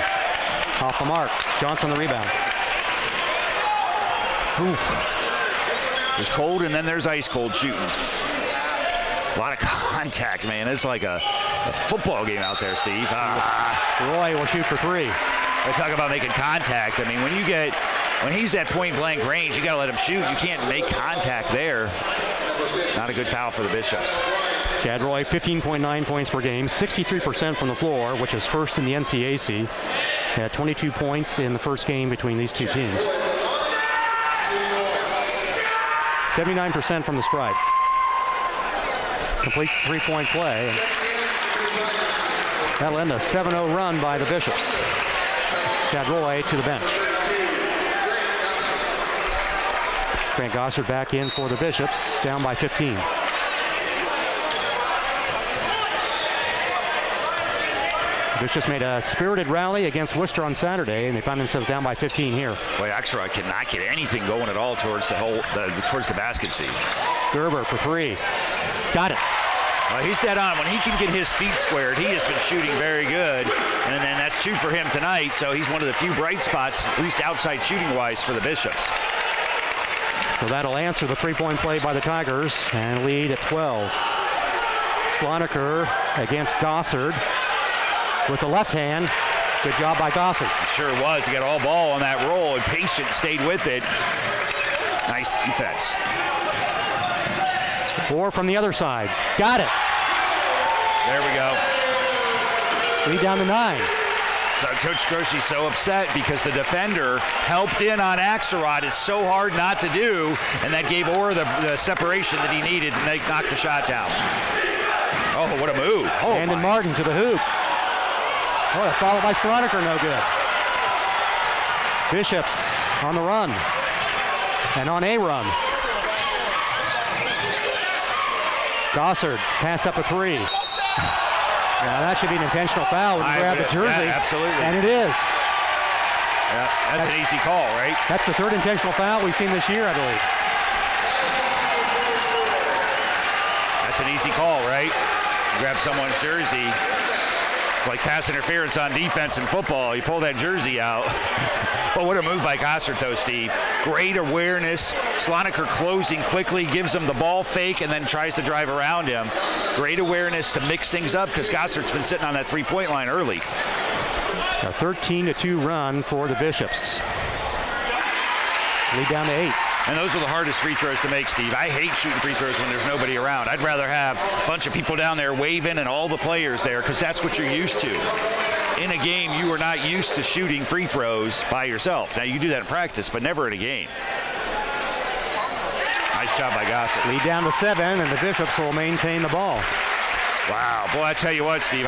Off the mark. Johnson the rebound. Ooh. There's cold, and then there's ice cold shooting. A lot of contact, man. It's like a football game out there, Steve. Roy will shoot for 3. They talk about making contact. I mean, when he's at point-blank range, you got to let him shoot. You can't make contact there. Not a good foul for the Bishops. Chad Roy, 15.9 points per game, 63% from the floor, which is first in the NCAC. Had 22 points in the first game between these two teams. 79% from the stripe. Complete 3-point play. That'll end a 7-0 run by the Bishops. Chad Roy to the bench. Grant Gossard back in for the Bishops, down by 15. The Bishops made a spirited rally against Worcester on Saturday, and they find themselves down by 15 here. Boy, Axelrod cannot get anything going at all towards the basket, Steve. Gerber for 3. Got it. He's dead on. When he can get his feet squared, he has been shooting very good. And then that's 2 for him tonight, so he's one of the few bright spots, at least outside shooting-wise, for the Bishops. So that'll answer the 3-point play by the Tigers and lead at 12. Sloniker against Gossard with the left hand. Good job by Gossard. It sure was. He got all ball on that roll and patient stayed with it. Nice defense. Orr from the other side. Got it. There we go. Lead down to 9. So Coach Croce's so upset because the defender helped in on Axelrod. It's so hard not to do, and that gave Orr the separation that he needed to knock the shot down. Oh, what a move. Oh, Brandon Martin to the hoop. Oh, followed by Sloniker, no good. Bishops on the run and on a run. Gossard passed up a 3. Now that should be an intentional foul when you grab the jersey. Yeah, absolutely. And it is. Yeah, that's an easy call, right? That's the third intentional foul we've seen this year, I believe. That's an easy call, right? You grab someone's jersey. It's like pass interference on defense in football. You pull that jersey out. But what a move by Gossard, though, Steve. Great awareness. Slonaker closing quickly, gives him the ball fake, and then tries to drive around him. Great awareness to mix things up because Gossard's been sitting on that three-point line early. A 13-2 run for the Bishops. Lead down to 8. And those are the hardest free throws to make, Steve. I hate shooting free throws when there's nobody around. I'd rather have a bunch of people down there waving and all the players there because that's what you're used to. In a game, you are not used to shooting free throws by yourself. Now, you can do that in practice, but never in a game. Nice job by Gossard. Lead down to 7, and the Bishops will maintain the ball. Wow. Boy, I tell you what, Steve,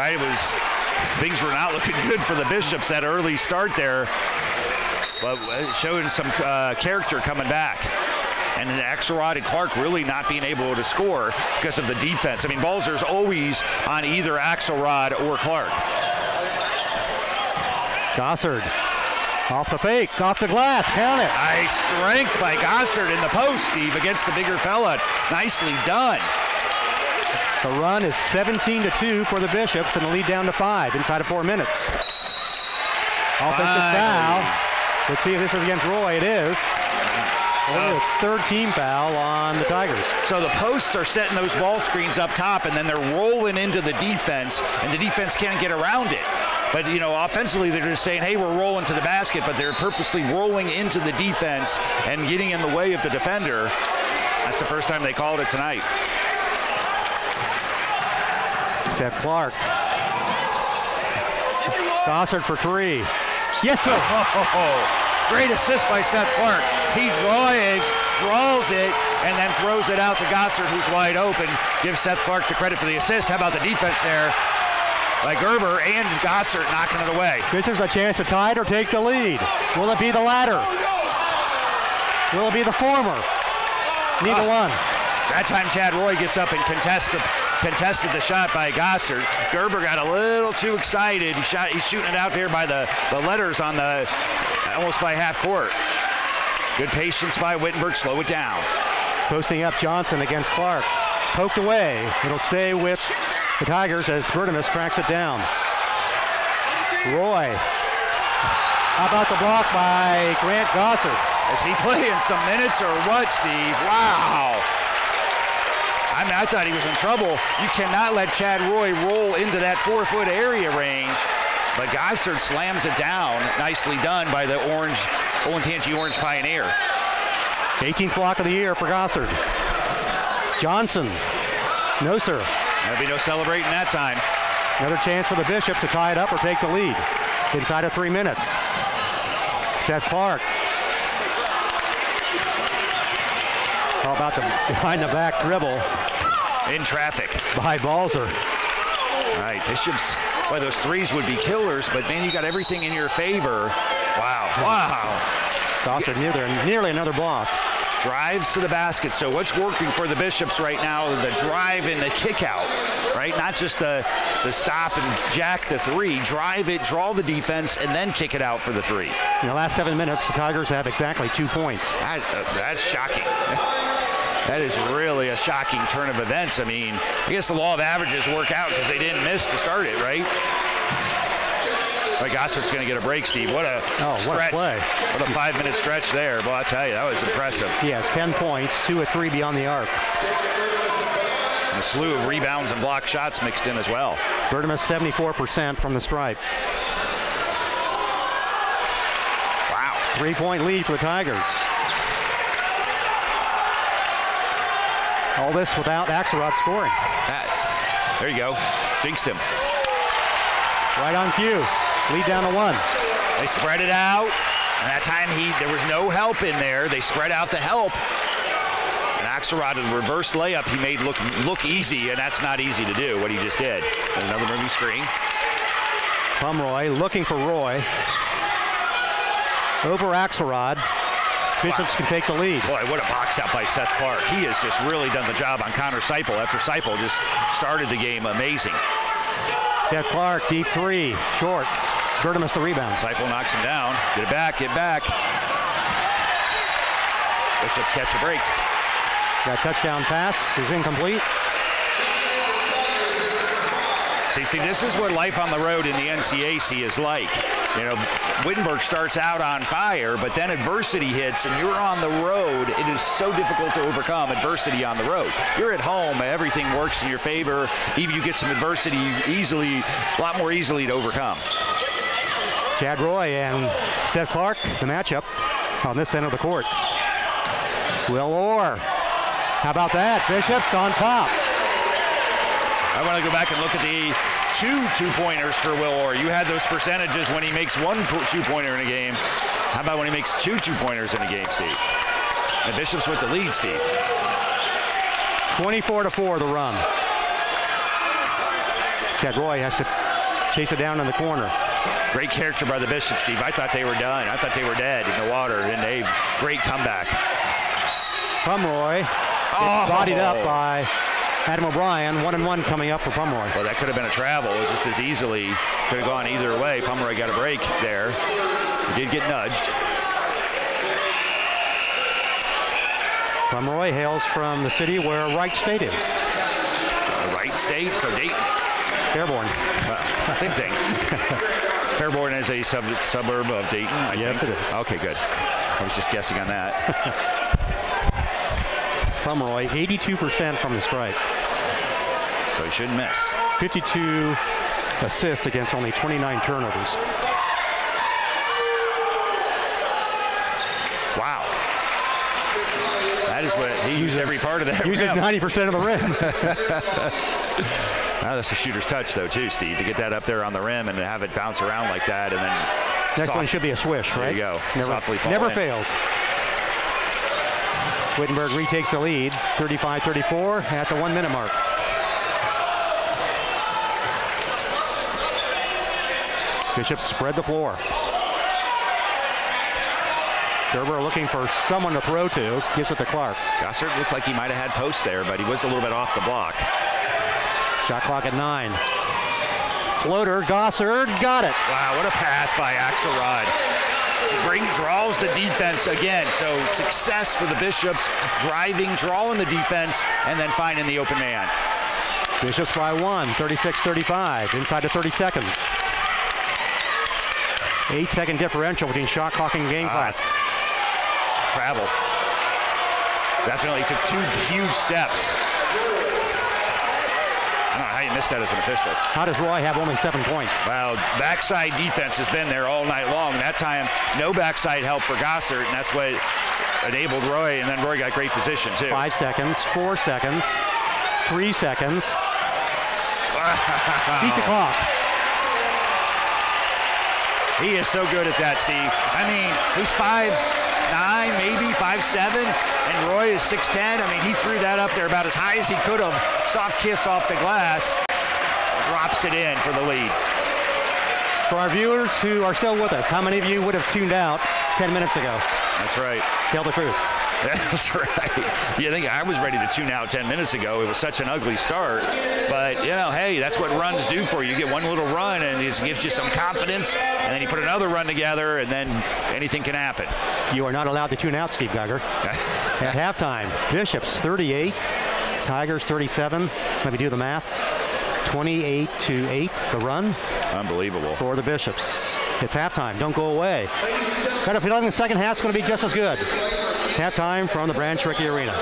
things were not looking good for the Bishops that early start there. But showing some character coming back. And Axelrod and Clark really not being able to score because of the defense. I mean, Balzer's always on either Axelrod or Clark. Gossard off the fake, off the glass, count it. Nice strength by Gossard in the post, Steve, against the bigger fella. Nicely done. The run is 17-2 for the Bishops, and the lead down to 5 inside of 4 minutes. Offensive foul. Let's see if this is against Roy. It is. Only a third team foul on the Tigers. So the posts are setting those ball screens up top, and then they're rolling into the defense, and the defense can't get around it. But, you know, offensively, they're just saying, hey, we're rolling to the basket, but they're purposely rolling into the defense and getting in the way of the defender. That's the first time they called it tonight. Seth Clark. Gossard for 3. Yes, sir. Great assist by Seth Clark. He draws it, and then throws it out to Gossard, who's wide open. Gives Seth Clark the credit for the assist. How about the defense there by Gerber and Gossard knocking it away? Bishops a chance to tie it or take the lead. Will it be the latter? Will it be the former? Neither one. That time Chad Roy gets up and contested the shot by Gossard. Gerber got a little too excited. He's shooting it out there by the letters on almost by half court. Good patience by Wittenberg. Slow it down. Posting up Johnson against Clark. Poked away. It'll stay with the Tigers as Bertimus tracks it down. Roy. How about the block by Grant Gossard? Is he playing some minutes or what, Steve? Wow. I mean, I thought he was in trouble. You cannot let Chad Roy roll into that 4-foot area range. But Gossard slams it down. Nicely done by the Olentangy Orange Pioneer. 18th block of the year for Gossard. Johnson. No, sir. There'll be no celebrating that time. Another chance for the Bishops to tie it up or take the lead. Inside of 3 minutes. Seth Clark. How about the behind-the-back dribble? In traffic. By Balzer. All right, Bishops. Boy, those threes would be killers, but man, you got everything in your favor. Wow. Wow. Gossard nearly another block. Drives to the basket. So what's working for the Bishops right now? The drive and the kick out, right? Not just the stop and jack the three. Drive it, draw the defense, and then kick it out for the 3. In the last 7 minutes, the Tigers have exactly 2 points. That's shocking. That is really a shocking turn of events. I mean, I guess the law of averages work out because they didn't miss to start it, right? But Gossard's going to get a break, Steve. What a stretch. What a play. What a 5-minute stretch there. Well, I tell you, that was impressive. He has 10 points, 2 of 3 beyond the arc. And a slew of rebounds and block shots mixed in as well. Bertimus 74% from the stripe. Wow. 3-point lead for the Tigers. All this without Axelrod scoring. There you go. Jinxed him. Right on cue. Lead down to 1. They spread it out. And that time there was no help in there. They spread out the help. And Axelrod, in the reverse layup, he made look easy, and that's not easy to do, what he just did. And another moving screen. Pomeroy looking for Roy. Over Axelrod. Bishops can take the lead. Boy, what a box out by Seth Clark. He has just really done the job on Connor Seipel after Seipel just started the game amazing. Seth Clark, deep three, short. Berta missed the rebound. Seipel knocks him down. Get it back, get back. Bishops catch a break. That touchdown pass is incomplete. See, Steve, this is what life on the road in the NCAC is like. You know, Wittenberg starts out on fire, but then adversity hits and you're on the road. It is so difficult to overcome adversity on the road. You're at home, everything works in your favor. Even you get some adversity a lot more easily to overcome. Chad Roy and Seth Clark, the matchup on this end of the court. Will Orr, how about that? Bishops on top. I want to go back and look at the two-pointers for Will Orr. You had those percentages when he makes one two-pointer in a game. How about when he makes two two-pointers in a game, Steve? The Bishops with the lead, Steve. 24-4 the run. Chad Roy has to chase it down in the corner. Great character by the Bishops, Steve. I thought they were done. I thought they were dead in the water, and they great comeback. Pomeroy bodied up by Adam O'Brien. 1-1 coming up for Pomeroy. Well, that could have been a travel just as easily. Could have gone either way. Pomeroy got a break there. He did get nudged. Pomeroy hails from the city where Wright State is. Wright State, so Dayton. Fairborn. Well, same thing. Fairborn is a suburb of Dayton, I Yes, think. it is. Okay, good. I was just guessing on that. Pomeroy, 82% from the stripe. So he shouldn't miss. 52 assists against only 29 turnovers. Wow. That is what he used every part of that. Uses 90% of the rim. Now that's a shooter's touch, though, too, Steve, to get that up there on the rim and to have it bounce around like that, and then Next one should be a swish, right? There you go. Never fails. Wittenberg retakes the lead, 35-34 at the 1 minute mark. Bishops spread the floor. Gerber looking for someone to throw to. Gives it to Clark. Gossard looked like he might have had posts there, but he was a little bit off the block. Shot clock at 9. Floater, Gossard, got it. Wow, what a pass by Axelrod. Draws the defense again. So success for the Bishops, driving, drawing the defense, and then finding the open man. Bishops by 1, 36-35, inside the 30 seconds. 8-second differential between shot clock and game clock. Travel. Definitely took 2 huge steps. I don't know how you missed that as an official. How does Roy have only 7 points? Well, backside defense has been there all night long. That time, no backside help for Gossard, and that's what enabled Roy, and then Roy got great position, too. 5 seconds, 4 seconds, 3 seconds. Beat the clock. He is so good at that, Steve. I mean, he's 5'9", maybe 5'7", and Roy is 6'10". I mean, he threw that up there about as high as he could have. Soft kiss off the glass. Drops it in for the lead. For our viewers who are still with us, how many of you would have tuned out 10 minutes ago? That's right. Tell the truth. That's right. Yeah, I think I was ready to tune out 10 minutes ago. It was such an ugly start. But, you know, hey, that's what runs do for you. You get one little run, and it gives you some confidence, and then you put another run together, and then anything can happen. You are not allowed to tune out, Steve Geiger. At halftime, Bishops 38, Tigers 37. Let me do the math. 28-8, the run. Unbelievable. For the Bishops. It's halftime. Don't go away. Got a feeling the second half's going to be just as good. Halftime from the Branch Rickey Arena.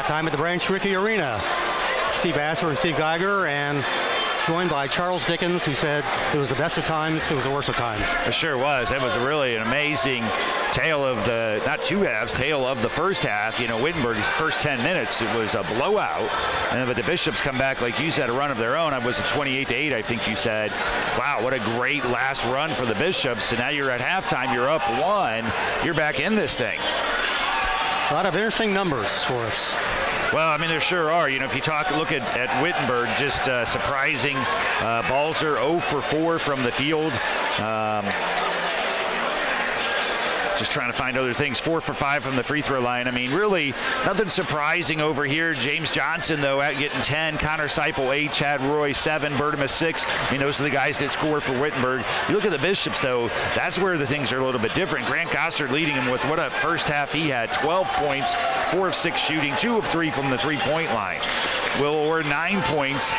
Halftime at the Branch Rickey Arena. Steve Asser and Steve Geiger, and joined by Charles Dickens, who said it was the best of times, it was the worst of times. It sure was. It was really an amazing tale of the, not two halves, tale of the first half. You know, Wittenberg's first 10 minutes, it was a blowout. But the Bishops come back, like you said, a run of their own. I was at 28-8, I think you said. Wow, what a great last run for the Bishops. And now you're at halftime, you're up 1. You're back in this thing. A lot of interesting numbers for us. Well, I mean, there sure are. You know, if you look at Wittenberg, just surprising. Balzer 0 for 4 from the field. Just trying to find other things. 4 for 5 from the free throw line. I mean, really nothing surprising over here. James Johnson, though, out getting 10. Connor Seipel 8. Chad Roy 7. Bertimus 6. I mean, those are the guys that score for Wittenberg. You look at the Bishops, though, that's where the things are a little bit different. Grant Gossard leading him with what a first half he had. 12 points, 4 of 6 shooting, 2 of 3 from the three-point line. Will Orr 9 points.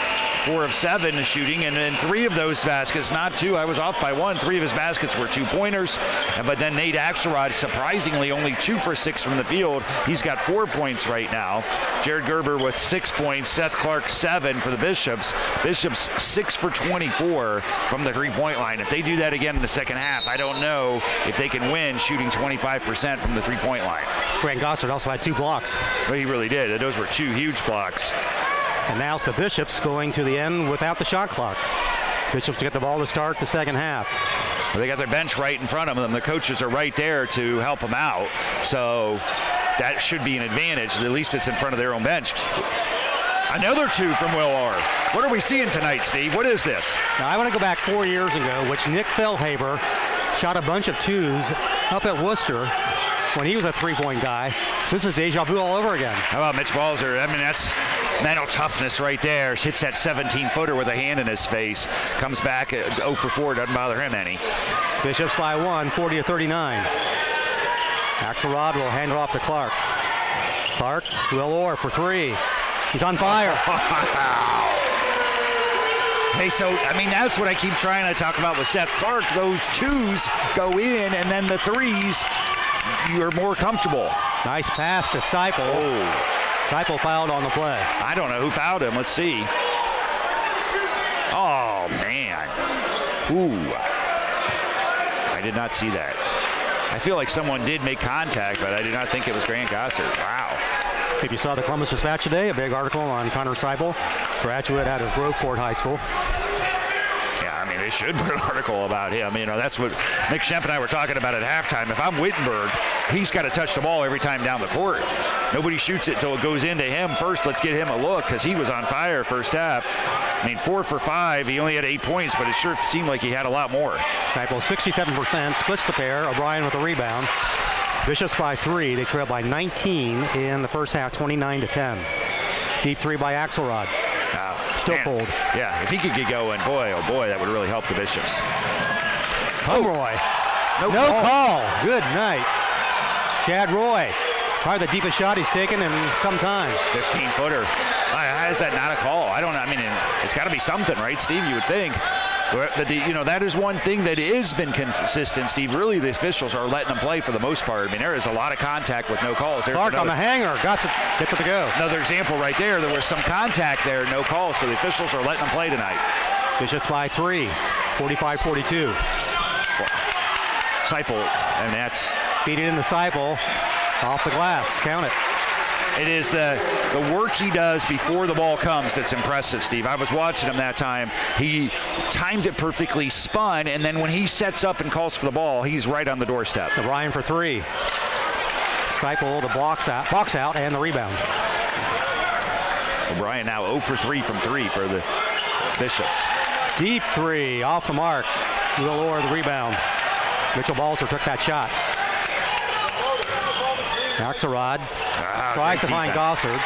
4 of 7 shooting, and then 3 of those baskets, not 2, I was off by 1. 3 of his baskets were 2-pointers, but then Nate Axelrod, surprisingly, only 2 for 6 from the field. He's got 4 points right now. Jared Gerber with 6 points. Seth Clark 7 for the Bishops. Bishops 6 for 24 from the three-point line. If they do that again in the second half, I don't know if they can win shooting 25% from the three-point line. Grant Gossard also had 2 blocks. Well, he really did. Those were 2 huge blocks. And now it's the Bishops going to the end without the shot clock. Bishops get the ball to start the second half. Well, they got their bench right in front of them. The coaches are right there to help them out. So that should be an advantage. At least it's in front of their own bench. Another 2 from Will Orr. What are we seeing tonight, Steve? What is this? Now, I want to go back 4 years ago, which Nick Fellhaber shot a bunch of 2s up at Worcester when he was a three-point guy. So this is deja vu all over again. How about Mitch Balzer? I mean, that's mental toughness right there. Hits that 17-footer with a hand in his face. Comes back 0 for 4. Doesn't bother him any. Bishops by 1, 40-39. Axelrod will hand it off to Clark. Clark, Will Orr for 3. He's on fire. Hey, so, I mean, that's what I keep trying to talk about with Seth Clark. Those 2s go in, and then the 3s, you're more comfortable. Nice pass to Seipel. Oh. Seipel fouled on the play. I don't know who fouled him. Let's see. Oh, man. Ooh. I did not see that. I feel like someone did make contact, but I did not think it was Grant Gossard. Wow. If you saw the Columbus Dispatch today, a big article on Connor Seipel, graduate out of Groveport High School. Yeah, I mean, they should put an article about him. You know, that's what Nick Shemp and I were talking about at halftime. If I'm Wittenberg, he's got to touch the ball every time down the court. Nobody shoots it until it goes into him first. Let's get him a look, because he was on fire first half. I mean, 4 for 5. He only had 8 points, but it sure seemed like he had a lot more. Seipel 67%, splits the pair. O'Brien with a rebound. Bishops by 3. They trail by 19 in the first half, 29-10. Deep 3 by Axelrod. Still Man. cold. Yeah, if he could get going, boy, oh boy, that would really help the Bishops. Roy. No call. Good night. Chad Roy. Probably the deepest shot he's taken in some time. 15-footer. How is that not a call? I don't know. I mean, it's got to be something, right, Steve? You would think. But you know, that is one thing that has been consistent, Steve. Really, the officials are letting them play for the most part. I mean, there is a lot of contact with no calls. Clark on the hanger. Gets it to go. Another example right there. There was some contact there, no calls. So the officials are letting them play tonight. Bishops by 3. 45-42. Seipel, and that's... Feed it into Seipel. Off the glass. Count it. It is the work he does before the ball comes that's impressive, Steve. I was watching him that time. He timed it perfectly, spun, and then when he sets up and calls for the ball, he's right on the doorstep. O'Brien for 3. Seipel, the box out, and the rebound. O'Brien now 0 for 3 from 3 for the Bishops. Deep 3, off the mark. Will Orr, the rebound. Mitchell Balzer took that shot. Axelrod tries to find Gossard.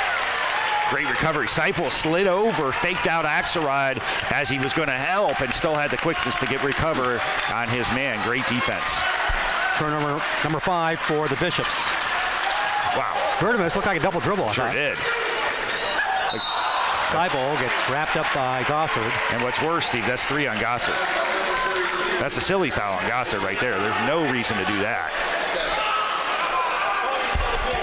Great recovery. Seipel slid over, faked out Axelrod as he was going to help, and still had the quickness to recover on his man. Great defense. Turnover number 5 for the Bishops. Wow. Bertimus looked like a double dribble. Sure did. Seipel gets wrapped up by Gossard. And what's worse, Steve, that's 3 on Gossard. That's a silly foul on Gossard right there. There's no reason to do that.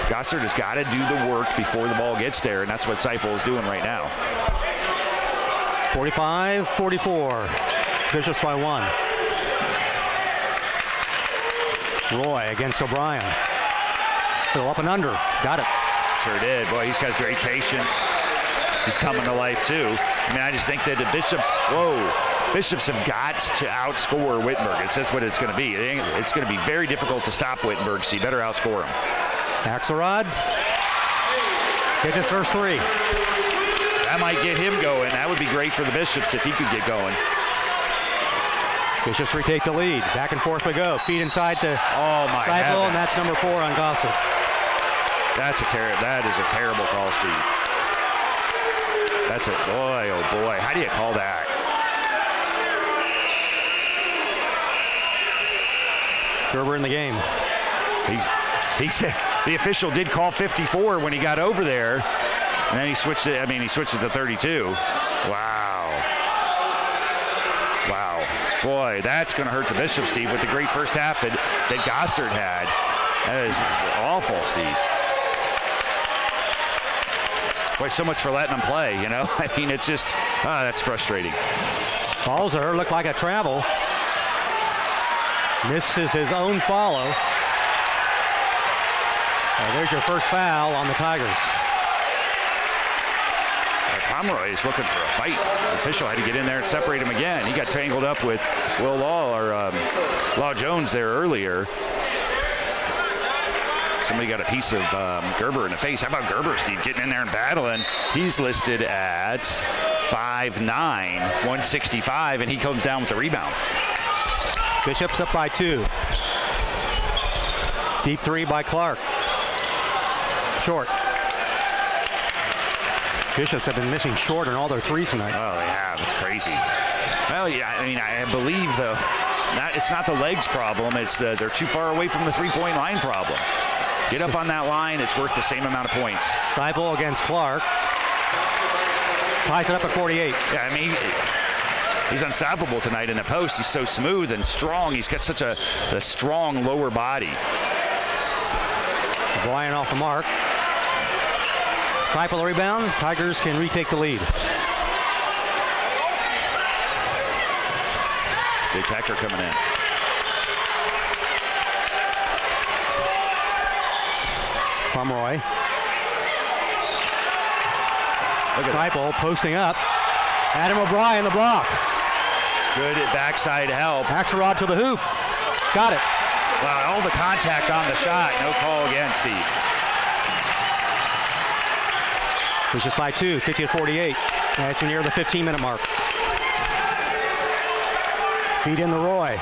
Gossard has got to do the work before the ball gets there, and that's what Seipel is doing right now. 45-44. Bishops by 1. Roy against O'Brien. Go up and under. Got it. Sure did. Boy, he's got great patience. He's coming to life, too. I mean, I just think that the Bishops, Bishops have got to outscore Wittenberg. It's just what it's going to be. It's going to be very difficult to stop Wittenberg, so you better outscore him. Axelrod gets his first 3. That might get him going. That would be great for the Bishops if he could get going. Bishops retake the lead. Back and forth we go. Feed inside to Seipel, and that's number 4 on Gossard. That is a terrible call, Steve. That's it. Boy, oh boy. How do you call that? Gerber in the game. He said the official did call 54 when he got over there, and then he switched it. I mean, he switched it to 32. Wow. Wow. Boy, that's going to hurt the Bishops, Steve, with the great first half that Gossard had. That is awful, Steve. Boy, so much for letting them play, you know? I mean, it's just, that's frustrating. Balzer looked like a travel. Misses his own follow. There's your first foul on the Tigers. Pomeroy is looking for a fight. The official had to get in there and separate him again. He got tangled up with Will Law or Law Jones there earlier. Somebody got a piece of Gerber in the face. How about Gerber, Steve, getting in there and battling? He's listed at 5'9", 165, and he comes down with the rebound. Bishops up by 2. Deep 3 by Clark. Short. Bishops have been missing short on all their threes tonight. Oh, they have. It's crazy. Well, yeah, I mean, I believe it's not the legs problem. It's they're too far away from the three-point line problem. Get up on that line. It's worth the same amount of points. Seipel against Clark. Ties it up at 48. Yeah, I mean, he's unstoppable tonight in the post. He's so smooth and strong. He's got such a strong lower body. O'Brien off the mark. Seipel the rebound. Tigers can retake the lead. Jake Tacker coming in. Pomeroy. Seipel posting up. Adam O'Brien the block. Good backside help. Axelrod to the hoop. Got it. Wow, all the contact on the shot. No call again, Steve. Bishops by 2, 50-48. As we near the 15-minute mark. Feed in the Roy.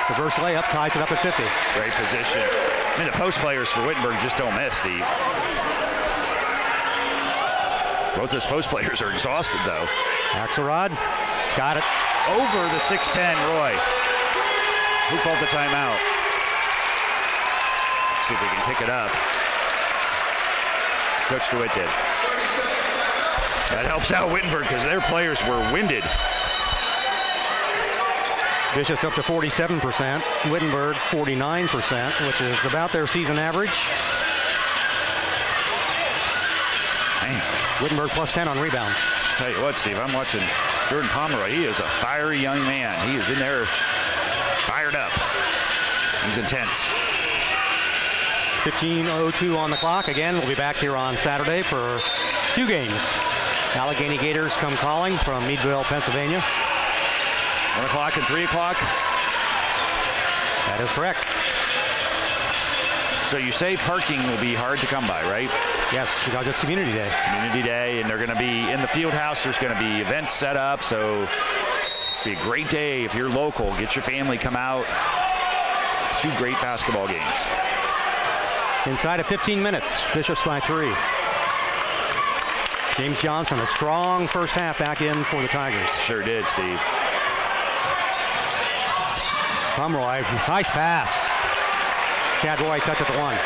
Reverse layup, ties it up at 50. Great position. I mean, the post players for Wittenberg just don't miss, Steve. Both those post players are exhausted, though. Axelrod, got it. Over the 6'10", Roy. Who called the timeout? Let's see if we can pick it up. Coach DeWitt did. That helps out Wittenberg because their players were winded. Bishops up to 47%. Wittenberg 49%, which is about their season average. Man. Wittenberg plus 10 on rebounds. I'll tell you what, Steve, I'm watching Jordan Pomeroy. He is a fiery young man. He is in there fired up. He's intense. 15:02 on the clock. Again, we'll be back here on Saturday for 2 games. Allegheny Gators come calling from Meadville, Pennsylvania. 1 o'clock and 3 o'clock? That is correct. So you say parking will be hard to come by, right? Yes, because it's Community Day. Community Day, and they're going to be in the field house. There's going to be events set up, so it'll be a great day if you're local. Get your family, come out. 2 great basketball games. Inside of 15 minutes, Bishops by 3. James Johnson, a strong first half back in for the Tigers. Sure did, Steve. Pomeroy, nice pass. Chad Roy cuts it to 1.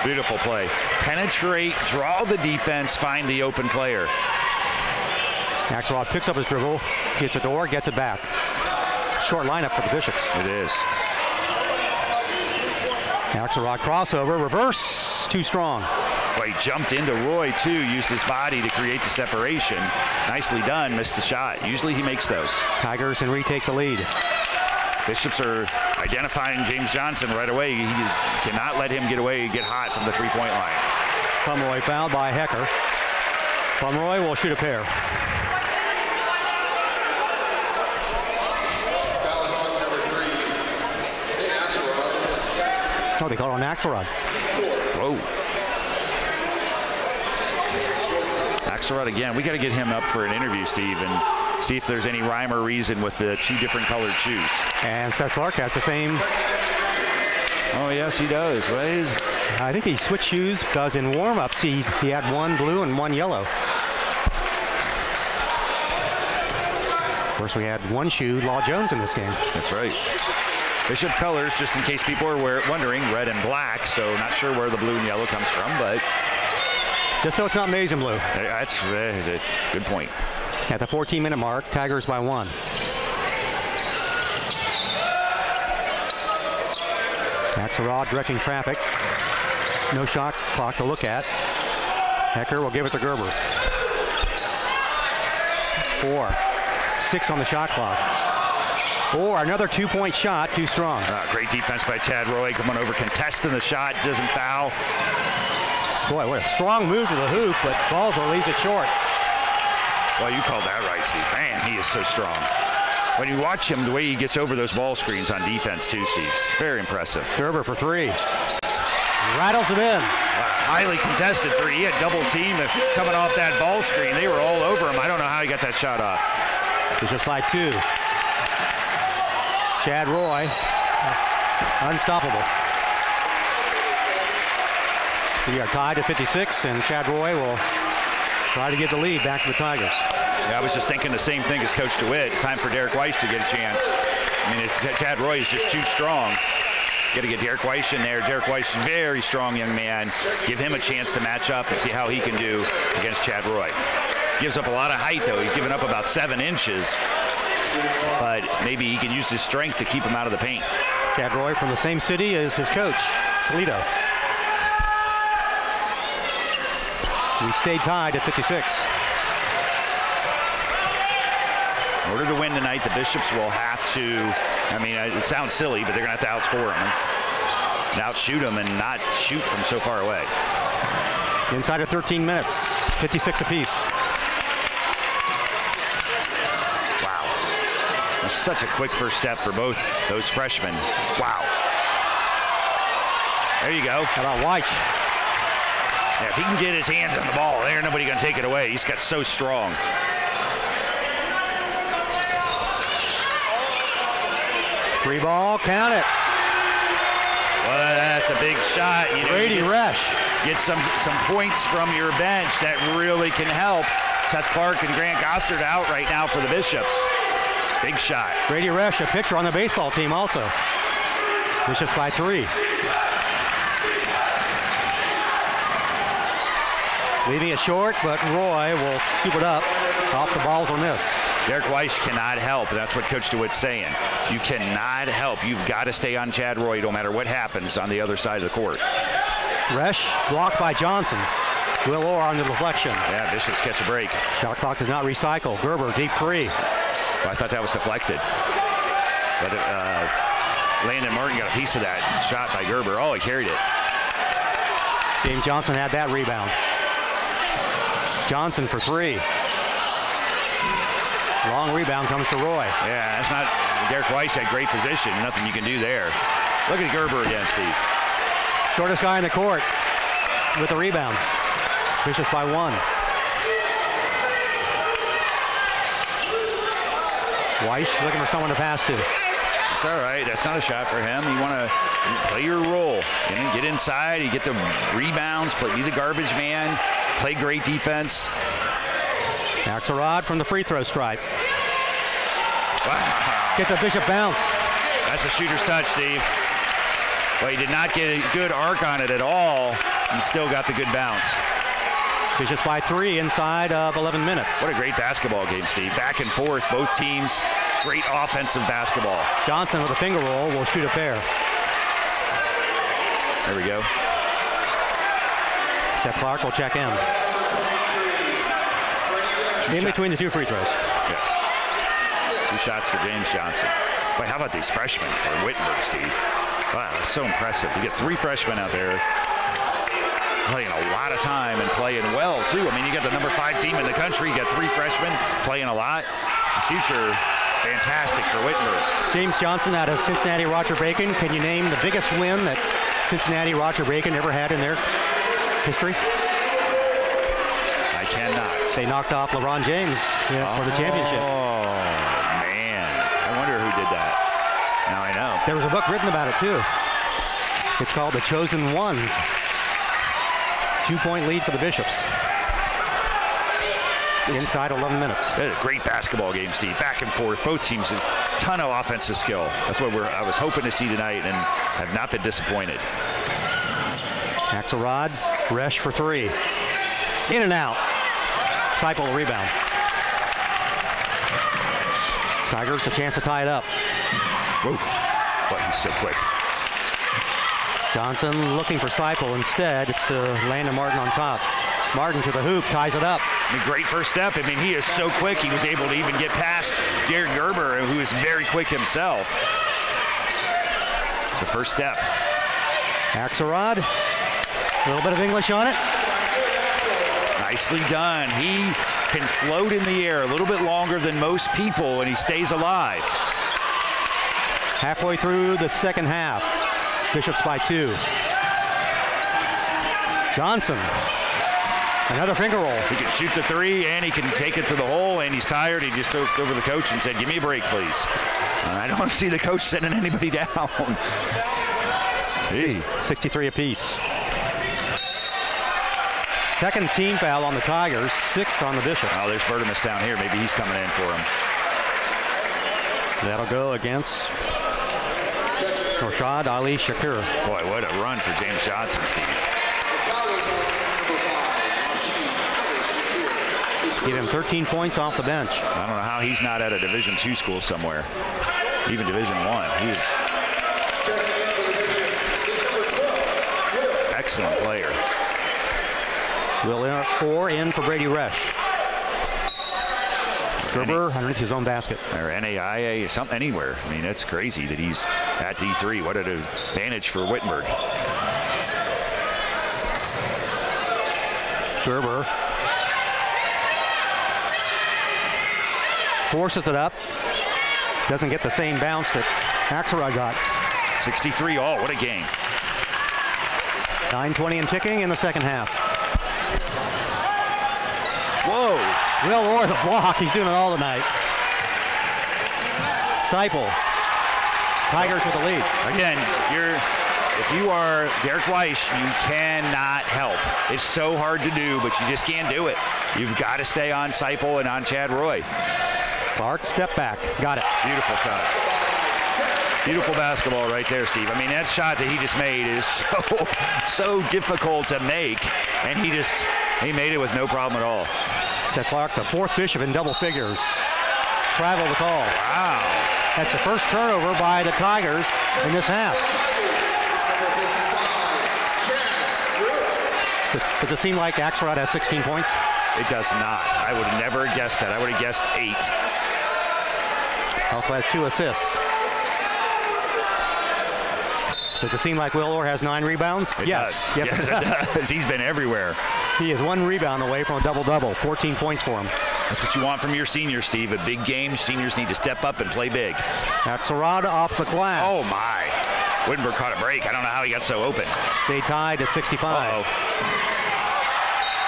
Beautiful play. Penetrate, draw the defense, find the open player. Axelrod picks up his dribble, gets it door, gets it back. Short lineup for the Bishops. It is. Axelrod crossover, reverse, too strong. Well, he jumped into Roy, too, used his body to create the separation. Nicely done, missed the shot. Usually he makes those. Tigers and retake the lead. Bishops are identifying James Johnson right away. He cannot let him get away, get hot from the three-point line. Pomeroy fouled by Hecker. Pomeroy will shoot a pair. Oh, they called on Axelrod. Whoa. Axelrod again. We got to get him up for an interview, Steve, and see if there's any rhyme or reason with the two different colored shoes. And Seth Clark has the same. Oh, yes, he does. I think he switched shoes because in warm-ups he had one blue and one yellow. Of course, we had one shoe, Law Jones, in this game. That's right. Bishop colors, just in case people are wondering, red and black, so not sure where the blue and yellow comes from, but... Just so it's not maize and blue. That's a good point. At the 14-minute mark, Tigers by 1. Axelrod directing traffic. No shot clock to look at. Hecker will give it to Gerber. 4. 6 on the shot clock. Or another two-point shot, too strong. Great defense by Chad Roy, coming over, contesting the shot, doesn't foul. Boy, what a strong move to the hoop, but Balzer leaves it short. Well, you called that right, Steve. Man, he is so strong. When you watch him, the way he gets over those ball screens on defense, too, Steve, very impressive. Gerber for 3. Rattles it in. Highly contested 3. He had double team coming off that ball screen. They were all over him. I don't know how he got that shot off. It's just like 2. Chad Roy, unstoppable. We are tied at 56, and Chad Roy will try to get the lead back to the Tigers. Yeah, I was just thinking the same thing as Coach DeWitt. Time for Derek Weiss to get a chance. I mean, Chad Roy is just too strong. Got to get Derek Weiss in there. Derek Weiss, very strong young man. Give him a chance to match up and see how he can do against Chad Roy. Gives up a lot of height, though. He's given up about 7 inches. But maybe he can use his strength to keep him out of the paint. Chad Roy from the same city as his coach, Toledo. We stayed tied at 56. In order to win tonight, the Bishops will have to, I mean, it sounds silly, but they're going to have to outscore them and outshoot them and not shoot from so far away. Inside of 13 minutes, 56 apiece. Wow. That's such a quick first step for both those freshmen. Wow. There you go. How about White? Yeah, if he can get his hands on the ball, there, nobody going to take it away. He's got so strong. Free ball, count it. Well, that's a big shot. You know, Brady Resch. Get some points from your bench that really can help. Seth Clark and Grant Gossard out right now for the Bishops. Big shot. Brady Resch, a pitcher on the baseball team also. Bishops by 3. Leaving it short, but Roy will scoop it up. Off the balls on this. Derek Weiss cannot help. That's what Coach DeWitt's saying. You cannot help. You've got to stay on Chad Roy no matter what happens on the other side of the court. Resch blocked by Johnson. Will Orr on the deflection. Yeah, Bishops catch a break. Shot clock does not recycle. Gerber, deep 3. Well, I thought that was deflected. But Landon Martin got a piece of that shot by Gerber. Oh, he carried it. James Johnson had that rebound. Johnson for 3. Long rebound comes to Roy. Yeah, that's not. Derek Weiss had great position. Nothing you can do there. Look at Gerber again, Steve. Shortest guy in the court with the rebound. Bishops by 1. Weiss looking for someone to pass to. It's all right. That's not a shot for him. You want to play your role. You know, get inside. You get the rebounds. Be the garbage man. Play great defense. Axelrod from the free throw stripe. Wow. Gets a Bishop bounce. That's a shooter's touch, Steve. Well, he did not get a good arc on it at all. He still got the good bounce. Bishops by 3 inside of 11 minutes. What a great basketball game, Steve. Back and forth, both teams. Great offensive basketball. Johnson with a finger roll will shoot a pair. There we go. Seth Clark will check in. In between the two free throws. Yes. 2 shots for James Johnson. Boy, how about these freshmen for Wittenberg, Steve? Wow, that's so impressive. You get 3 freshmen out there playing a lot of time and playing well, too. I mean, you got the number 5 team in the country. You got 3 freshmen playing a lot. The future, fantastic for Wittenberg. James Johnson out of Cincinnati Roger Bacon. Can you name the biggest win that Cincinnati Roger Bacon ever had in their history? I cannot. They knocked off LeBron James for the championship. Oh, man. I wonder who did that. Now I know. There was a book written about it, too. It's called The Chosen Ones. 2-point lead for the Bishops. Inside 11 minutes. It was a great basketball game, Steve. Back and forth. Both teams a ton of offensive skill. That's what I was hoping to see tonight, and have not been disappointed. Axelrod, Resch for 3. In and out. Seipel the rebound. Tigers a chance to tie it up. Whoa. Boy, he's so quick. Johnson looking for Seipel. Instead, it's to Landon Martin on top. Martin to the hoop, ties it up. I mean, great first step. I mean, he is so quick. He was able to even get past Jared Gerber, who is very quick himself. It's the first step. Axelrod, a little bit of English on it. Nicely done. He can float in the air a little bit longer than most people, and he stays alive. Halfway through the second half. Bishops by 2. Johnson. Another finger roll. He can shoot the 3, and he can take it to the hole, and he's tired. He just took over the coach and said, give me a break, please. I don't see the coach sending anybody down. Hey. 63 apiece. Second team foul on the Tigers, 6 on the Bishops. Oh, there's Bertimus down here. Maybe he's coming in for him. That'll go against Rashad Ali Shakur. Boy, what a run for James Johnson, Steve. Give him 13 points off the bench. I don't know how he's not at a Division II school somewhere, even Division I. He is excellent player. Will Orr in for Brady Resch. Gerber underneath his own basket. Or NAIA, something anywhere. I mean, that's crazy that he's at D3. What an advantage for Wittenberg. Gerber forces it up. Doesn't get the same bounce that Axelrod got. 63 all. What a game. 9:20 and ticking in the second half. Whoa. Will Orr the block. He's doing it all tonight. Seipel. Tigers with the lead. Again, if you are Derek Weiss, you cannot help. It's so hard to do, but you just can't do it. You've got to stay on Seipel and on Chad Roy. Clark, step back. Got it. Beautiful shot. Beautiful basketball right there, Steve. I mean, that shot that he just made is so difficult to make, and he made it with no problem at all. Seth Clark, the 4th Bishop in double figures. Travel the call. Wow. That's the first turnover by the Tigers in this half. Does it seem like Axelrod has 16 points? It does not. I would have never guessed that. I would have guessed 8. Also has 2 assists. Does it seem like Will Orr has 9 rebounds? Yes, it does. He's been everywhere. He is 1 rebound away from a double-double. 14 points for him. That's what you want from your senior, Steve. A big game. Seniors need to step up and play big. Axelrod off the glass. Oh, my. Wittenberg caught a break. I don't know how he got so open. Stayed tied at 65. Uh-oh.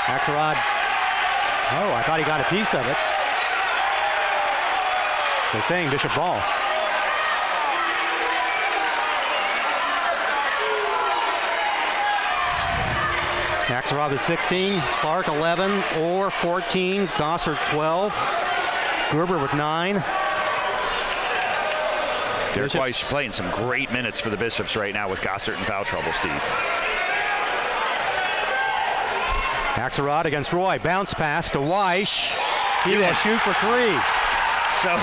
Axelrod. Oh, I thought he got a piece of it. They're saying Bishop ball. Axelrod is 16, Clark 11, Orr 14, Gossard 12, Gerber with 9. Derek Weiss playing some great minutes for the Bishops right now with Gossard in foul trouble, Steve. Axelrod against Roy. Bounce pass to Weiss. He will shoot for 3. So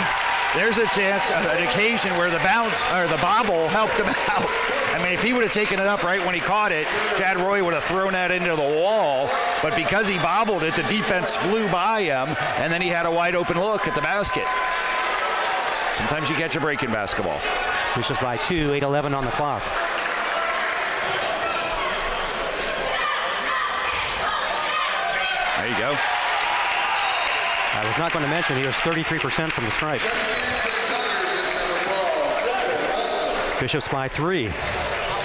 there's a chance, an occasion where the bounce or the bobble helped him out. I mean, if he would have taken it up right when he caught it, Chad Roy would have thrown that into the wall. But because he bobbled it, the defense flew by him, and then he had a wide open look at the basket. Sometimes you catch a break in basketball. Bishops by 2, 8:11 on the clock. There you go. I was not going to mention he was 33% from the stripe. Bishops by 3,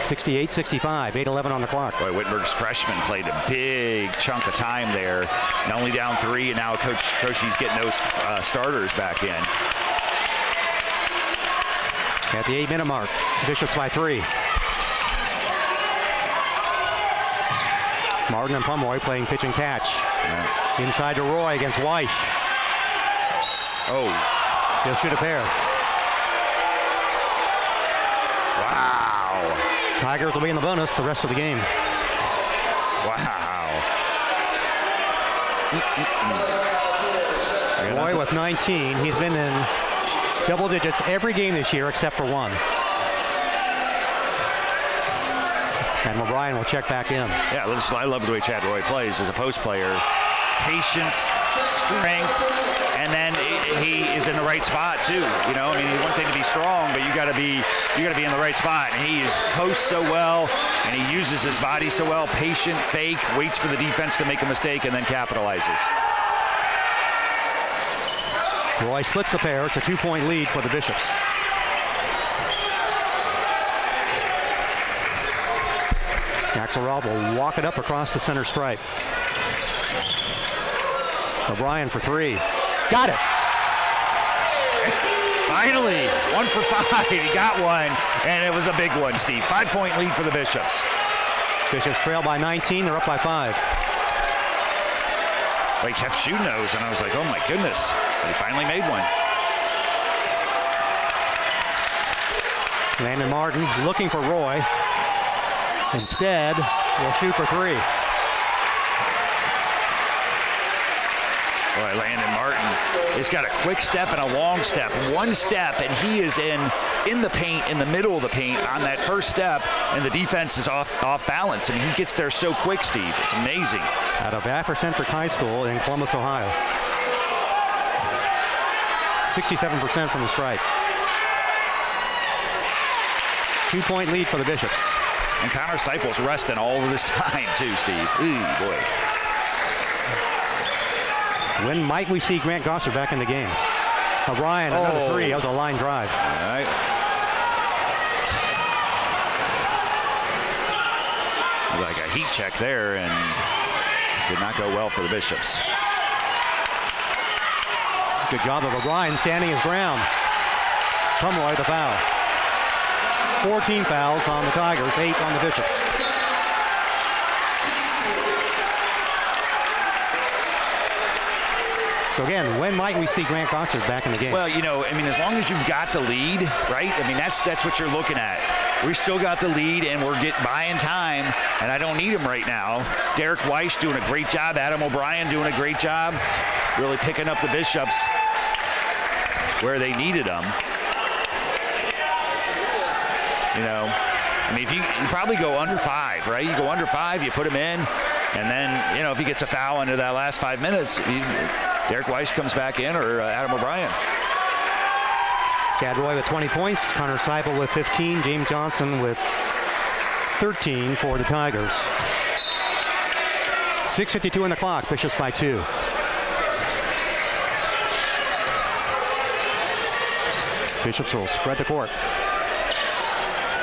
68-65, 8:11 on the clock. Boy, Wittenberg's freshman played a big chunk of time there. Not only down 3, and now Coach Crochy's getting those starters back in. At the 8-minute mark, Bishops by 3. Martin and Pomeroy playing pitch and catch. Yeah. Inside to Roy against Weish. Oh. He'll shoot a pair. Wow. Tigers will be in the bonus the rest of the game. Wow. Roy with 19. He's been in double digits every game this year except for one. And O'Brien will check back in. Yeah, I love the way Chad Roy plays as a post player. Patience, strength, and then he is in the right spot too. You know, I mean, one thing to be strong, but you got to be in the right spot. And he posts so well, and he uses his body so well. Patient, fake, waits for the defense to make a mistake, and then capitalizes. Roy splits the pair. It's a 2-point lead for the Bishops. Axelrod will walk it up across the center stripe. O'Brien for 3. Got it! Finally, 1 for 5. He got one, and it was a big one, Steve. 5-point lead for the Bishops. Bishops trail by 19. They're up by 5. Well, he kept shooting those, and I was like, oh my goodness. He finally made one. Landon Martin looking for Roy. Instead, will shoot for 3. Boy, Landon Martin has got a quick step and a long step. One step, and he is in the paint, in the middle of the paint on that first step, and the defense is off balance. I mean, he gets there so quick, Steve. It's amazing. Out of Afrocentric High School in Columbus, Ohio. 67% from the stripe. 2-point lead for the Bishops. And Connor Seipel's resting all of this time, too, Steve. Ooh, boy. When might we see Grant Gosser back in the game? O'Brien, another 3. That was a line drive. All right. Like a heat check there, and did not go well for the Bishops. Good job of O'Brien standing his ground. Pomeroy the foul. 14 fouls on the Tigers, 8 on the Bishops. So again, when might we see Grant Gosser back in the game? Well, you know, I mean, as long as you've got the lead, right? I mean, that's what you're looking at. We still got the lead, and we're buying time, and I don't need him right now. Derek Weish doing a great job. Adam O'Brien doing a great job. Really picking up the Bishops where they needed them. You know, I mean, if you probably go under 5, right? You go under 5, you put him in, and then, you know, if he gets a foul into that last 5 minutes, Derek Weiss comes back in, or Adam O'Brien. Chad Roy with 20 points, Connor Seipel with 15, James Johnson with 13 for the Tigers. 6:52 on the clock, Bishops by 2. Bishops will spread the court.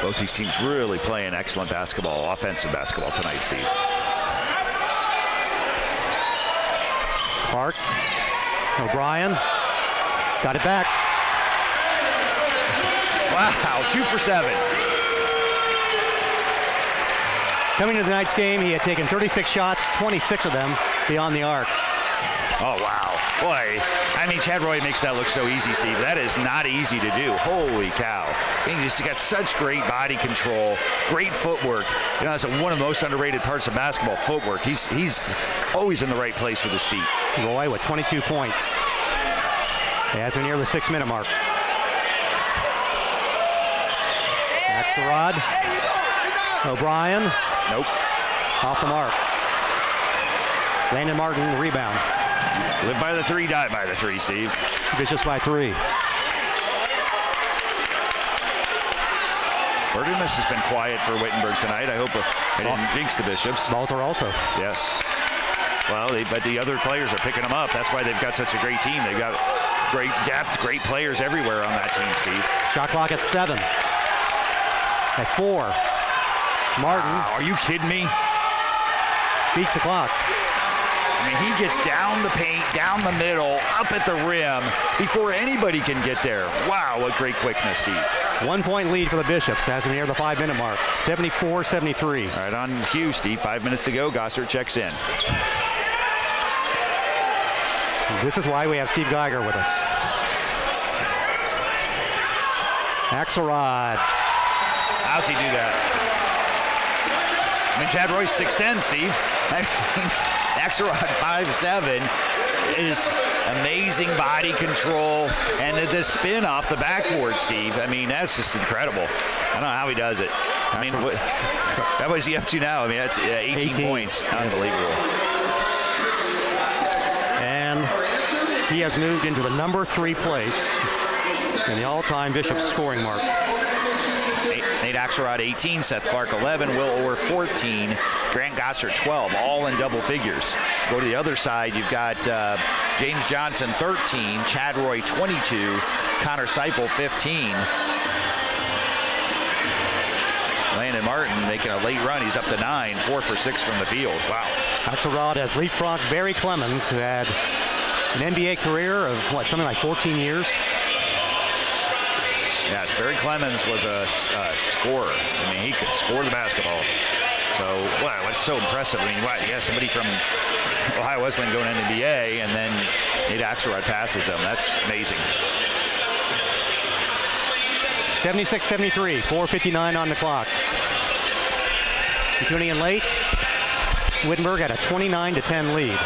Both these teams really playing excellent basketball, offensive basketball tonight, Steve. Clark, O'Brien, got it back. Wow, 2 for 7. Coming to tonight's game, he had taken 36 shots, 26 of them beyond the arc. Oh, wow. Boy, I mean, Chad Roy makes that look so easy, Steve. That is not easy to do. Holy cow. He just got such great body control, great footwork. You know, that's one of the most underrated parts of basketball, footwork. He's always in the right place with his feet. Roy with 22 points as we near the 6-minute mark. Axelrod. O'Brien. Nope. Off the mark. Landon Martin, the rebound. Live by the 3, die by the 3, Steve. Bishops by 3. Bertimus has been quiet for Wittenberg tonight. I hope it didn't jinx the Bishops. Balls are also. Yes. Well, but the other players are picking them up. That's why they've got such a great team. They've got great depth, great players everywhere on that team, Steve. Shot clock at 7. At 4. Martin. Are you kidding me? Beats the clock. I mean, he gets down the paint, down the middle, up at the rim before anybody can get there. Wow, what great quickness, Steve. 1 point lead for the Bishops as we near the 5-minute mark. 74-73. Right on cue, Steve. 5 minutes to go. Gossard checks in. This is why we have Steve Geiger with us. Axelrod. How's he do that? I mean, Chad Roy's 6'10", Steve. I mean, Axelrod 5'7", is amazing body control and the spin off the backboard, Steve. I mean, that's just incredible. I don't know how he does it. I mean, what was he up to now? I mean, that's 18 points. Unbelievable. And he has moved into the number 3 place in the all-time Bishops scoring mark. Nate Axelrod 18, Seth Clark 11, Will Orr 14, Grant Gossard 12, all in double figures. Go to the other side, you've got James Johnson 13, Chad Roy 22, Connor Seipel 15. Landon Martin making a late run. He's up to 9, 4 for 6 from the field. Wow. Axelrod has leapfrogged Barry Clemens, who had an NBA career of, what, something like 14 years? Yes, Barry Clemens was a scorer. I mean, he could score the basketball. So, wow, that's so impressive. I mean, wow, you got somebody from Ohio Wesleyan going into the NBA, and then Nate Axelrod passes him. That's amazing. 76-73, 4:59 on the clock. If you're tuning in late, Wittenberg had a 29-10 lead.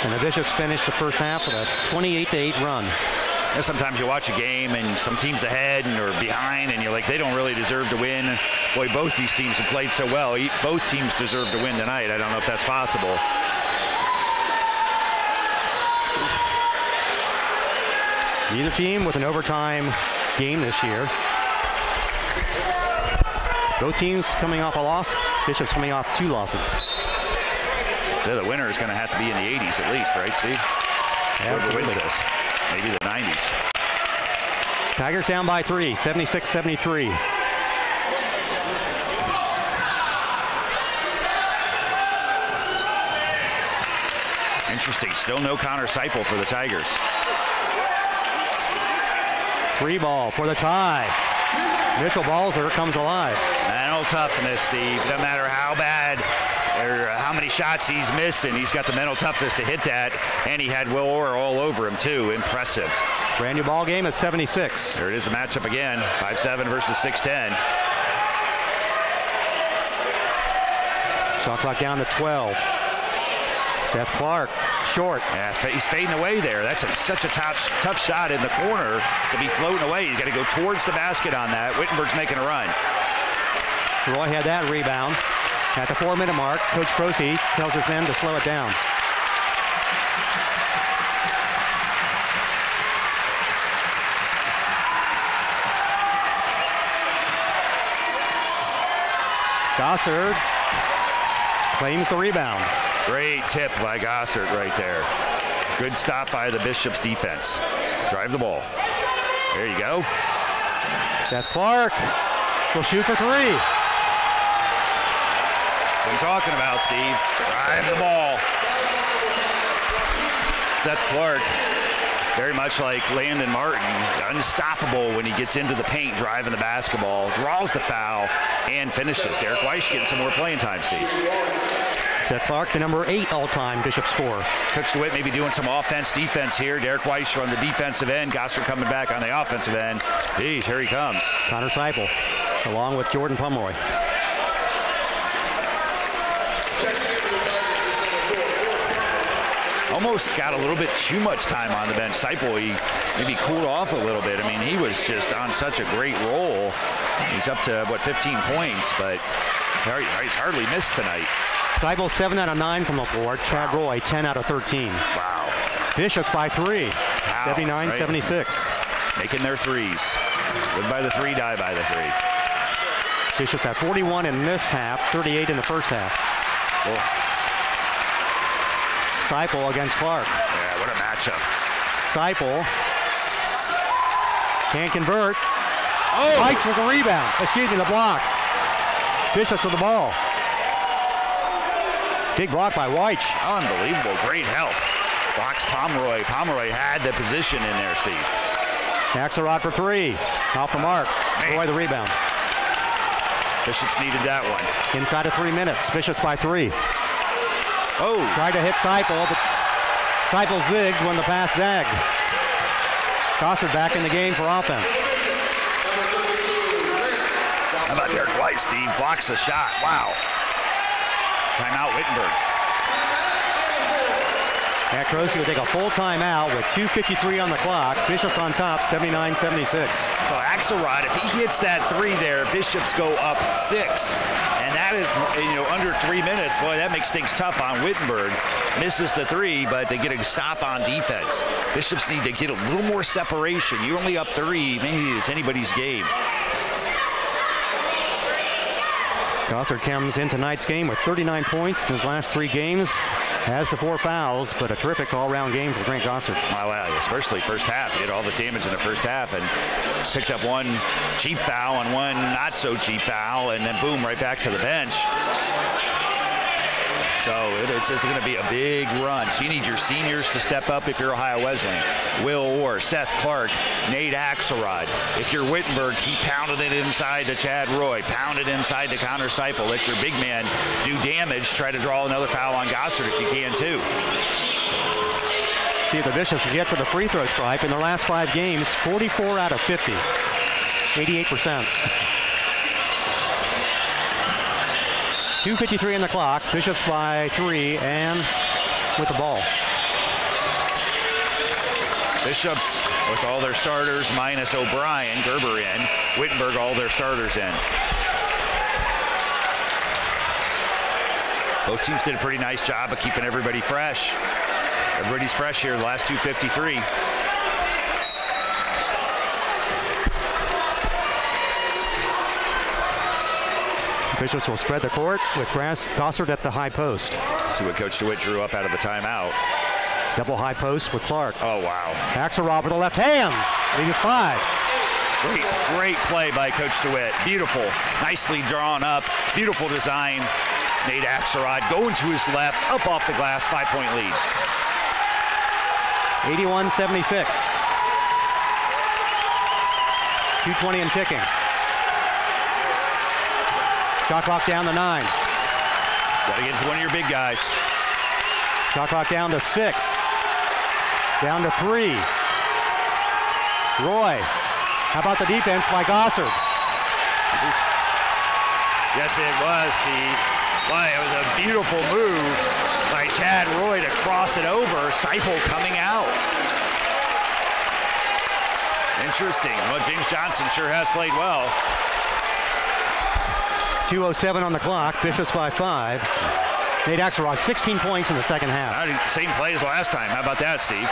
And the Bishops finished the first half with a 28-8 run. And sometimes you watch a game and some teams ahead and or behind, and you're like, they don't really deserve to win. Boy, both these teams have played so well. Both teams deserve to win tonight. I don't know if that's possible. Either team with an overtime game this year. Both teams coming off a loss. Bishops coming off 2 losses. So the winner is going to have to be in the 80s at least, right, Steve? Whoever wins this. Maybe the 90s. Tigers down by 3, 76-73. Interesting. Still no Connor Seipel for the Tigers. 3 ball for the tie. Mitchell Balzer comes alive. Mental toughness, Steve. No matter how bad or how many shots he's missing, he's got the mental toughness to hit that, and he had Will Orr all over him too. Impressive. Brand new ball game at 76. There it is, the matchup again. 5'7" versus 6'10". Shot clock down to 12. Seth Clark, short. Yeah, he's fading away there. That's such a tough shot in the corner to be floating away. He's got to go towards the basket on that. Wittenberg's making a run. Roy had that rebound. At the 4-minute mark, Coach Prosey tells his men to slow it down. Gossard claims the rebound. Great tip by Gossard right there. Good stop by the Bishops defense. Drive the ball. There you go. Seth Clark will shoot for 3. What are you talking about, Steve? Drive the ball. Seth Clark, very much like Landon Martin, unstoppable when he gets into the paint, driving the basketball, draws the foul, and finishes. Derek Weiss getting some more playing time, Steve. Seth Clark, the number 8 all-time Bishop scorer. Coach DeWitt maybe doing some offense, defense here. Derek Weiss on the defensive end. Gossard coming back on the offensive end. Here he comes. Connor Seipel, along with Jordan Pomeroy. almost got a little bit too much time on the bench. Seipel, he maybe cooled off a little bit. I mean, he was just on such a great roll. He's up to, what, 15 points, but he's hardly missed tonight. Seipel 7 out of 9 from the floor. Chad Roy 10 out of 13. Wow. Bishops by 3, 79-76. Making their threes. Live by the 3, die by the 3. Bishops had 41 in this half, 38 in the first half. Cool. Seipel against Clark. Yeah, what a matchup. Seipel can't convert. Oh! White with the rebound. Excuse me, the block. Bishops with the ball. Big block by White. Unbelievable. Great help. Blocks Pomeroy. Pomeroy had the position in there, Steve. Axelrod for 3. Off the mark. Roy the rebound. Bishops needed that one. Inside of 3 minutes. Bishops by 3. Oh. Tried to hit Seipel, but Seipel zigged when the pass zagged. Gossard back in the game for offense. How about Derek White, Steve? Blocks the shot. Wow. Timeout, Wittenberg. Matt Croce would take a full timeout with 2:53 on the clock. Bishops on top, 79-76. So Axelrod, if he hits that 3 there, Bishops go up 6. And that is, under 3 minutes. Boy, that makes things tough on Wittenberg. Misses the 3, but they get a stop on defense. Bishops need to get a little more separation. You're only up 3. Maybe it's anybody's game. Gossard comes in tonight's game with 39 points in his last 3 games. Has the 4 fouls, but a terrific all-round game for Grant Gossard. Wow, especially first half. He did all this damage in the first half and picked up 1 cheap foul and 1 not-so-cheap foul, and then boom, right back to the bench. So this is going to be a big run. So you need your seniors to step up if you're Ohio Wesleyan. Will Orr, Seth Clark, Nate Axelrod. If you're Wittenberg, keep pounding it inside to Chad Roy. Pound it inside to Connor Seipel. Let your big man do damage. Try to draw another foul on Gossard if you can, too. See if the Bishops can get to the free throw stripe. In the last 5 games, 44 out of 50. 88%. 2:53 on the clock. Bishops by 3 and with the ball. Bishops with all their starters minus O'Brien, Gerber in. Wittenberg, all their starters in. Both teams did a pretty nice job of keeping everybody fresh. Everybody's fresh here the last 2:53. Bishops will spread the court with Gossard at the high post. See what Coach DeWitt drew up out of the timeout. Double high post with Clark. Oh, wow. Axelrod with the left hand. Lead is 5. Great play by Coach DeWitt. Beautiful. Nicely drawn up. Beautiful design. Nate Axelrod going to his left, up off the glass, 5-point lead. 81-76. 2:20 and ticking. Shot clock down to 9. Got to get to one of your big guys. Shot clock down to 6. Down to 3. Roy. How about the defense by Gossard? Yes, it was, Steve. Boy, it was a beautiful move by Chad Roy to cross it over. Seipel coming out. Interesting. Well, James Johnson sure has played well. 2:07 on the clock. Bishops by 5. Nate Axelrod, 16 points in the second half. Same play as last time. How about that, Steve?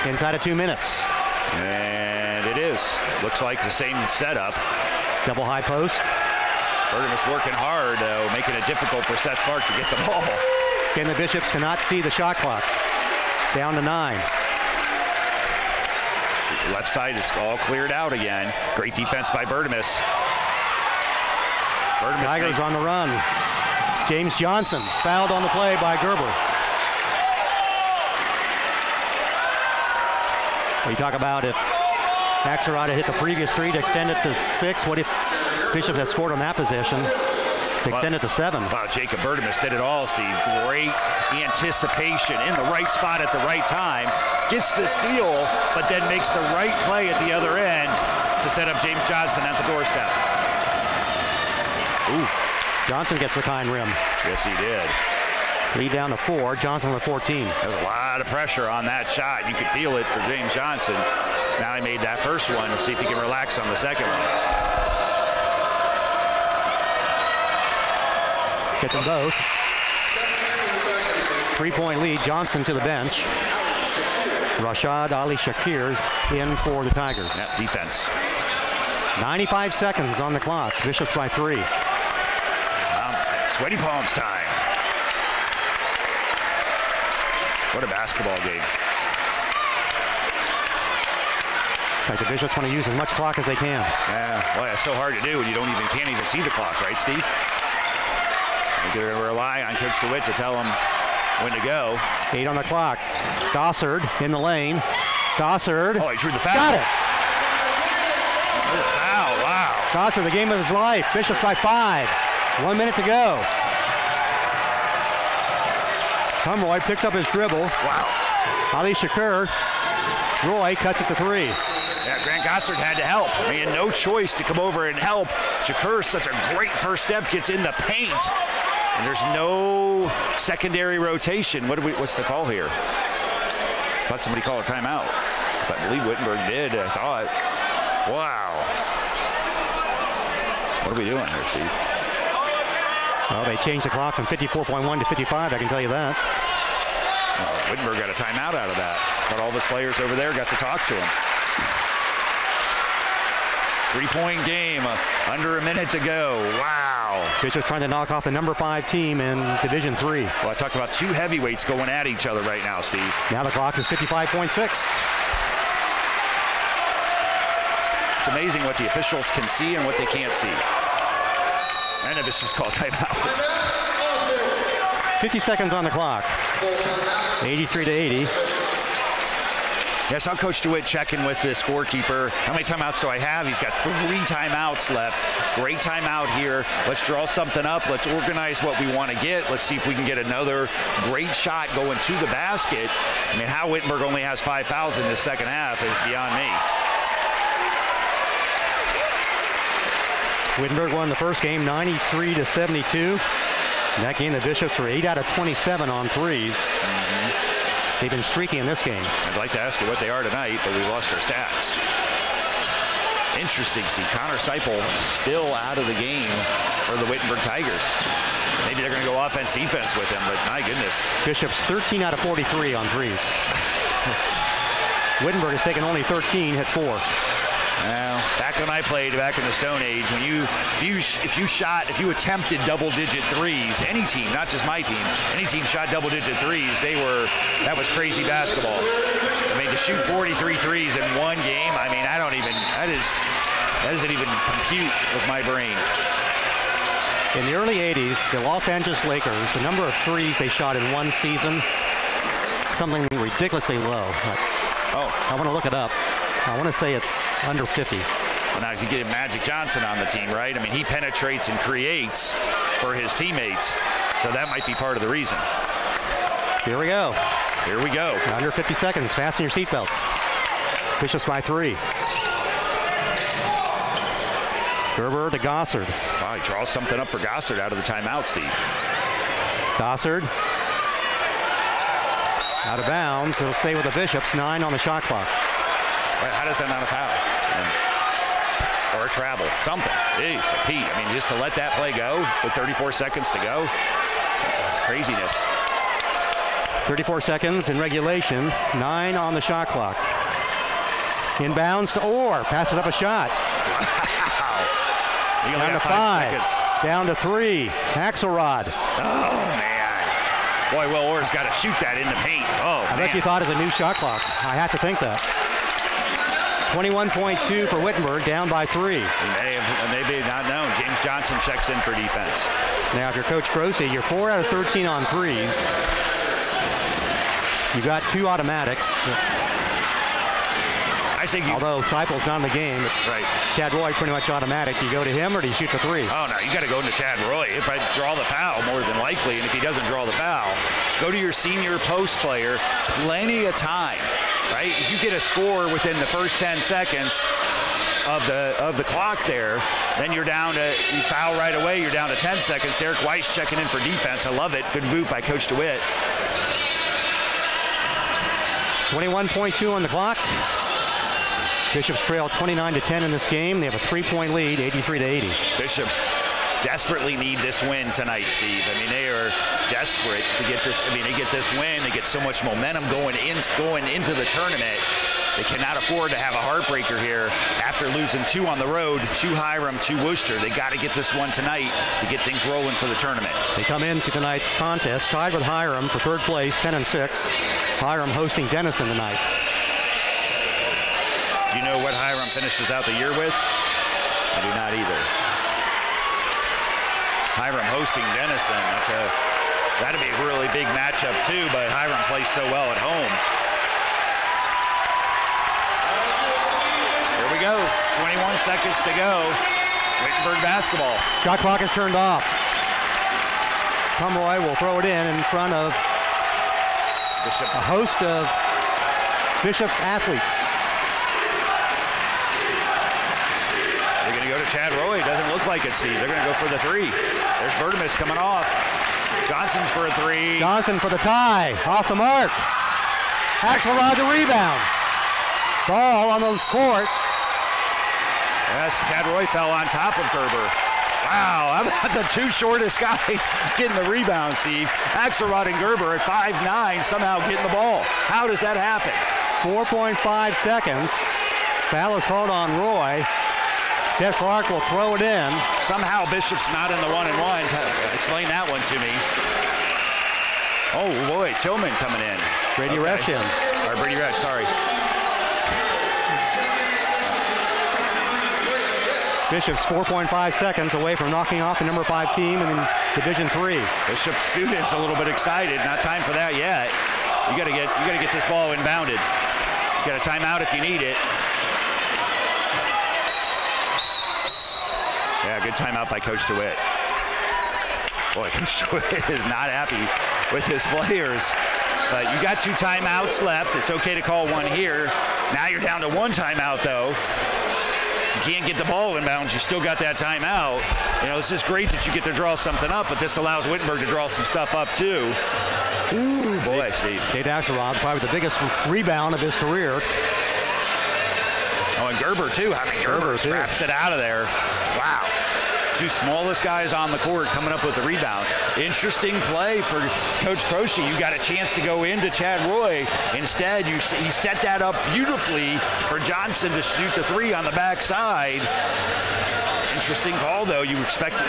Inside of 2 minutes. And it is. Looks like the same setup. Double high post. Bergamus working hard, making it difficult for Seth Clark to get the ball. Again, the Bishops cannot see the shot clock. Down to 9. The left side is all cleared out again. Great defense by Bergamus. Tigers on the run. James Johnson fouled on the play by Gerber. We talk about if Axelrod had hit the previous 3 to extend it to 6. What if Bishops had scored on that possession to extend it to 7? Wow, Jacob Bergamus did it all, Steve. Great anticipation in the right spot at the right time. Gets the steal, but then makes the right play at the other end to set up James Johnson at the doorstep. Ooh, Johnson gets the kind rim. Yes, he did. Lead down to 4. Johnson with 14. There's a lot of pressure on that shot. You could feel it for James Johnson. Now he made that first one. Let's see if he can relax on the second one. Hit them both. 3-point lead. Johnson to the bench. Rashad Ali Shakir in for the Tigers. Yeah, defense. 95 seconds on the clock. Bishops by 3. Sweaty palms time. What a basketball game. Like the Bishops want to use as much clock as they can. Yeah, well, it's so hard to do when you can't even see the clock, right, Steve? They're going to rely on Coach DeWitt to tell them when to go. 8 on the clock. Gossard in the lane. Gossard. Oh, he drew the foul. Got it. Foul, wow. Gossard, the game of his life. Bishops by 5. 1 minute to go. Humroy picks up his dribble. Wow. Ali Shakur. Roy cuts it to 3. Yeah, Grant Gossard had to help. He had no choice to come over and help. Shakur, such a great first step, gets in the paint. And there's no secondary rotation. What's the call here? I thought somebody called a timeout. I believe Wittenberg did, I thought. Wow. What are we doing here, Steve? Well, they changed the clock from 54.1 to 55, I can tell you that. Wittenberg got a timeout out of that. But all of his players over there got to talk to him. 3-point game, under a minute to go. Wow. Bishops trying to knock off the number 5 team in Division 3. Well, I talk about 2 heavyweights going at each other right now, Steve. Now the clock is 55.6. It's amazing what the officials can see and what they can't see. And the Bishops call timeouts. 50 seconds on the clock. 83 to 80. Yes, I'll Coach DeWitt checking with the scorekeeper. How many timeouts do I have? He's got 3 timeouts left. Great timeout here. Let's draw something up. Let's organize what we want to get. Let's see if we can get another great shot going to the basket. I mean, how Wittenberg only has 5 fouls in this second half is beyond me. Wittenberg won the first game 93 to 72. In that game, the Bishops were 8 out of 27 on threes. They've been streaky in this game. I'd like to ask you what they are tonight, but we lost their stats. Interesting, Steve. Connor Seipel still out of the game for the Wittenberg Tigers. Maybe they're going to go offense-defense with him, but my goodness. Bishops 13 out of 43 on threes. Wittenberg has taken only 13, hit 4. Well, back when I played, back in the Stone Age, when if you attempted double-digit threes, any team, not just my team, any team shot double-digit threes, that was crazy basketball. I mean, to shoot 43 threes in one game, I mean, that doesn't even compute with my brain. In the early 80s, the Los Angeles Lakers, the number of threes they shot in one season, something ridiculously low. I want to look it up. I want to say it's under 50. Well, now, if you get Magic Johnson on the team, right? I mean, he penetrates and creates for his teammates, so that might be part of the reason. Here we go. Here we go. Under 50 seconds. Fasten your seatbelts. Bishops by 3. Gerber to Gossard. Wow, he draws something up for Gossard out of the timeout, Steve. Gossard. Out of bounds. It'll stay with the Bishops. 9 on the shot clock. How does that not a foul? Or a travel? Something. Jeez, Pete. I mean, just to let that play go with 34 seconds to go, it's craziness. 34 seconds in regulation. 9 on the shot clock. Inbounds to Orr. Passes up a shot. Wow. Down to 5. Down to 3. Axelrod. Oh, man. Boy, Will Orr's got to shoot that in the paint. Oh, I bet you thought it was a new shot clock. I have to think that. 21.2 for Wittenberg, down by 3. Maybe not known. James Johnson checks in for defense. Now, if you're Coach Grossi, you're 4 out of 13 on threes. You got 2 automatics. I think although Seipel's not in the game, right. Chad Roy pretty much automatic. You go to him or do you shoot the 3? Oh, no, you got to go into Chad Roy. If I draw the foul, more than likely, and if he doesn't draw the foul, go to your senior post player. Plenty of time. Right? If you get a score within the first 10 seconds, of the clock there. Then you're down to, you foul right away, you're down to 10 seconds. Derek Weiss checking in for defense. I love it. Good boot by Coach DeWitt. 21.2 on the clock. Bishops trail 29-10 in this game. They have a 3-point lead, 83-80. Bishops desperately need this win tonight, Steve. I mean, they are desperate to get this. I mean, they get this win. They get so much momentum going into the tournament. They cannot afford to have a heartbreaker here after losing 2 on the road, 2 Hiram, 2 Worcester. They got to get this one tonight to get things rolling for the tournament. They come into tonight's contest tied with Hiram for 3rd place, 10-6. Hiram hosting Denison tonight. Do you know what Hiram finishes out the year with? I do not either. Hiram hosting Denison. That'd be a really big matchup too, but Hiram plays so well at home. Here we go. 21 seconds to go. Wittenberg basketball. Shot clock is turned off. Pomeroy will throw it in front of Bishop. A host of Bishop athletes. They're going to go to Chad Roy. Doesn't look like it, Steve. They're going to go for the 3. There's Vertimus coming off. Johnson's for a 3. Johnson for the tie. Off the mark. Axelrod the rebound. Ball on the court. Yes, Chad Roy fell on top of Gerber. Wow, how about the 2 shortest guys getting the rebound, Steve? Axelrod and Gerber at 5'9", somehow getting the ball. How does that happen? 4.5 seconds. Foul is called on Roy. Jeff Clark will throw it in. Somehow Bishop's not in the 1-and-1. Explain that one to me. Oh boy, Tillman coming in. Brady Resch in. Or Brady Resch, sorry. Bishop's 4.5 seconds away from knocking off the number 5 team in Division III. Bishop students a little bit excited. Not time for that yet. You gotta get this ball inbounded. You got a timeout if you need it. Yeah, good timeout by Coach DeWitt. Boy, Coach DeWitt is not happy with his players. But you got 2 timeouts left. It's okay to call one here. Now you're down to 1 timeout though. You can't get the ball inbounds, you still got that timeout. You know, this is great that you get to draw something up, but this allows Wittenberg to draw some stuff up too. Ooh, boy, Steve. Nate Axelrod, probably the biggest rebound of his career. Oh, and Gerber too. I mean, Gerber scraps it out of there. Wow. 2 smallest guys on the court coming up with the rebound. Interesting play for Coach Croce. You got a chance to go into Chad Roy. Instead, he set that up beautifully for Johnson to shoot the 3 on the backside. Interesting call, though. You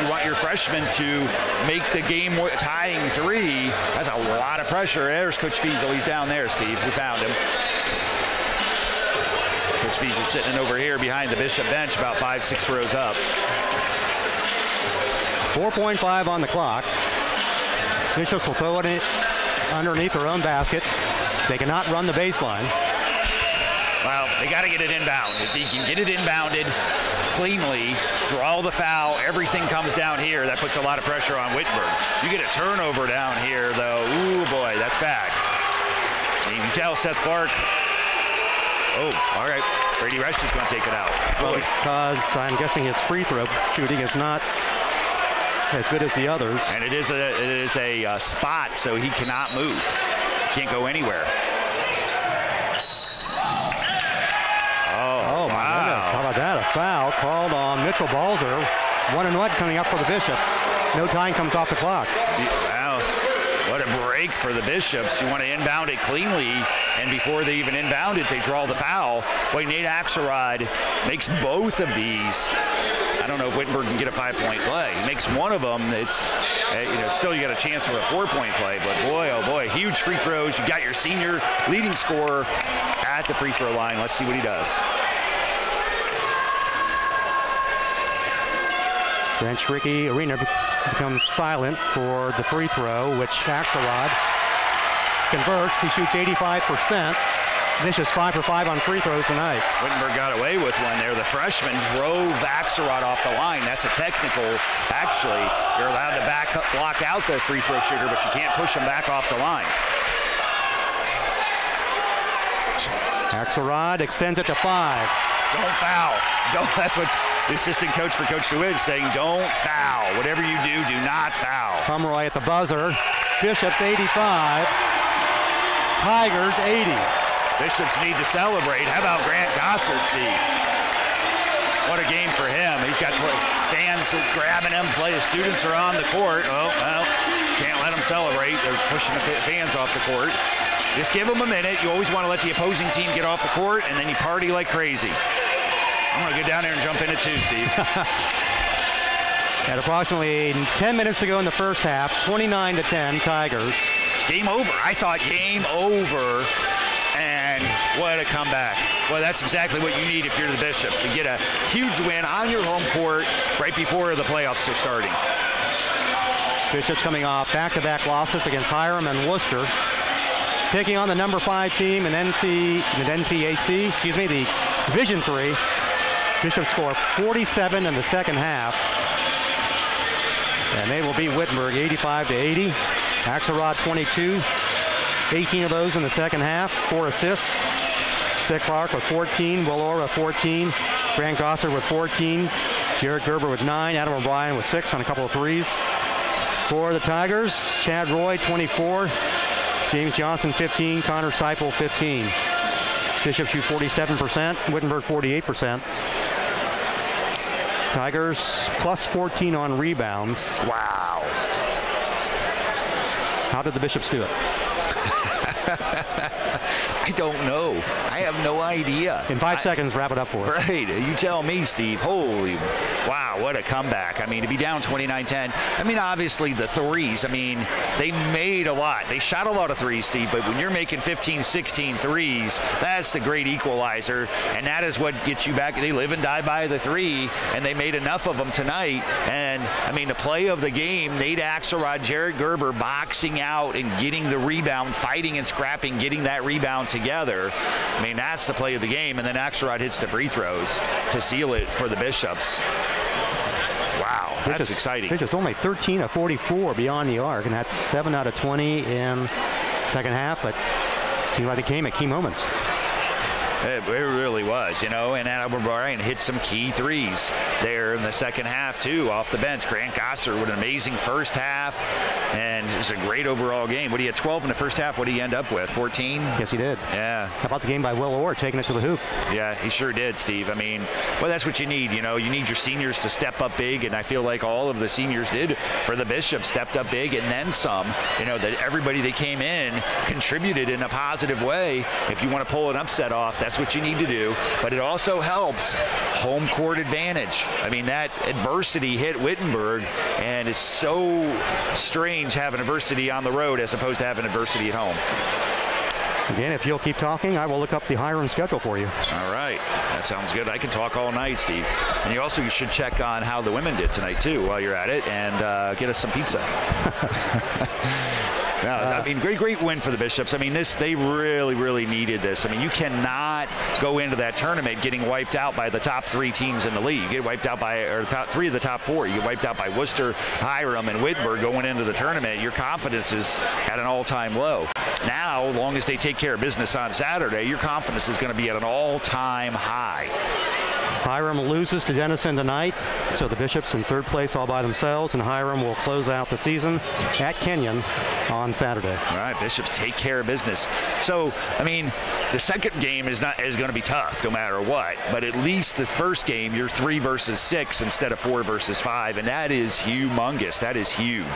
want your freshman to make the game tying 3. That's a lot of pressure. There's Coach Fiesel. He's down there, Steve. We found him. Coach Fiesel sitting over here behind the Bishop bench, about 5-6 rows up. 4.5 on the clock. Bishops will throw it in underneath their own basket. They cannot run the baseline. Well, they got to get it inbound. If you can get it inbounded cleanly, draw the foul, everything comes down here. That puts a lot of pressure on Wittenberg. You get a turnover down here, though. Ooh, boy, that's bad. And you can tell Seth Clark. Oh, all right. Brady Resch is going to take it out. Well, because I'm guessing his free throw shooting is not as good as the others. And it is a spot, so he cannot move. He can't go anywhere. Oh my goodness. How about that? A foul called on Mitchell Balzer. 1-1 coming up for the Bishops. No time comes off the clock. Wow. What a break for the Bishops. You want to inbound it cleanly, and before they even inbound it, they draw the foul. Boy, Nate Axelrod makes both of these. I don't know if Wittenberg can get a 5-point play. He makes one of them. It's, still you got a chance for a 4-point play, but boy, oh boy, huge free throws. You got your senior leading scorer at the free throw line. Let's see what he does. Branch Rickey Arena becomes silent for the free throw, which Axelrod converts. He shoots 85%. Vicious 5 for 5 on free throws tonight. Wittenberg got away with one there. The freshman drove Axelrod off the line. That's a technical. Actually, you're allowed to block out the free throw shooter, but you can't push him back off the line. Axelrod extends it to 5. Don't foul. That's what the assistant coach for Coach DeWitt is saying. Don't foul. Whatever you do, do not foul. Pomeroy at the buzzer. Bishops 85. Tigers 80. Bishops need to celebrate. How about Grant Gossard, Steve? What a game for him. He's got fans grabbing him. The students are on the court. Oh, well, can't let them celebrate. They're pushing the fans off the court. Just give them a minute. You always want to let the opposing team get off the court, and then you party like crazy. I'm going to go down there and jump in it too, Steve. At approximately 10 minutes to go in the first half, 29-10, Tigers. Game over. I thought game over, and what a comeback. Well, that's exactly what you need if you're the Bishops, to get a huge win on your home court right before the playoffs are starting. Bishops coming off back-to-back losses against Hiram and Worcester. Taking on the number 5 team in NCAC, the Division III. Bishops score 47 in the second half. And they will beat Wittenberg 85-80. Axelrod 22. 18 of those in the second half, 4 assists. Sick Clark with 14, Will Orr with 14, Grant Gossard with 14, Jared Gerber with 9, Adam O'Brien with 6 on a couple of threes. For the Tigers, Chad Roy 24, James Johnson 15, Connor Seipel 15. Bishops shoot 47%, Wittenberg 48%. Tigers plus 14 on rebounds. Wow. How did the Bishops do it? I don't know. I have no idea. In 5 seconds, wrap it up for us. Right. You tell me, Steve. Holy, wow, what a comeback. I mean, to be down 29-10. I mean, obviously the threes, I mean, they made a lot. They shot a lot of threes, Steve, but when you're making 15, 16 threes, that's the great equalizer, and that is what gets you back. They live and die by the three, and they made enough of them tonight. And, I mean, the play of the game, Nate Axelrod, Jared Gerber boxing out and getting the rebound, fighting and scrapping, getting that rebound together. I mean, that's the play of the game, and then Axelrod hits the free throws to seal it for the Bishops. Wow, that's exciting. Bishops only 13 of 44 beyond the arc, and that's 7 out of 20 in second half, but it seems like they came at key moments. It really was, you know, and Adam O'Brien hit some key threes there in the second half, too, off the bench. Grant Gossard with an amazing first half, and it was a great overall game. What, he had 12 in the first half. What did he end up with, 14? Yes, he did. Yeah. How about the game by Will Orr, taking it to the hoop? Yeah, he sure did, Steve. I mean, well, that's what you need, you know. You need your seniors to step up big, and I feel like all of the seniors did for the Bishops, stepped up big, and then some, you know, that everybody that came in contributed in a positive way. If you want to pull an upset off, that's what you need to do, but it also helps home court advantage. I mean, that adversity hit Wittenberg, and it's so strange having adversity on the road as opposed to having adversity at home. Again, if you'll keep talking, I will look up the Hiram schedule for you. All right. That sounds good. I can talk all night, Steve. And you should check on how the women did tonight, too, while you're at it, and get us some pizza. No, I mean, great win for the Bishops. I mean, they really needed this. I mean, you cannot go into that tournament getting wiped out by the top 3 teams in the league. You get wiped out by, or the top 3 of the top 4. You get wiped out by Worcester, Hiram, and Wittenberg going into the tournament. Your confidence is at an all-time low. Now, as long as they take care of business on Saturday, your confidence is going to be at an all-time high. Hiram loses to Denison tonight, so the Bishops in 3rd place all by themselves, and Hiram will close out the season at Kenyon on Saturday. All right, Bishops take care of business. So, I mean, the second game is going to be tough no matter what, but at least the first game, you're 3 versus 6 instead of 4 versus 5, and that is humongous. That is huge.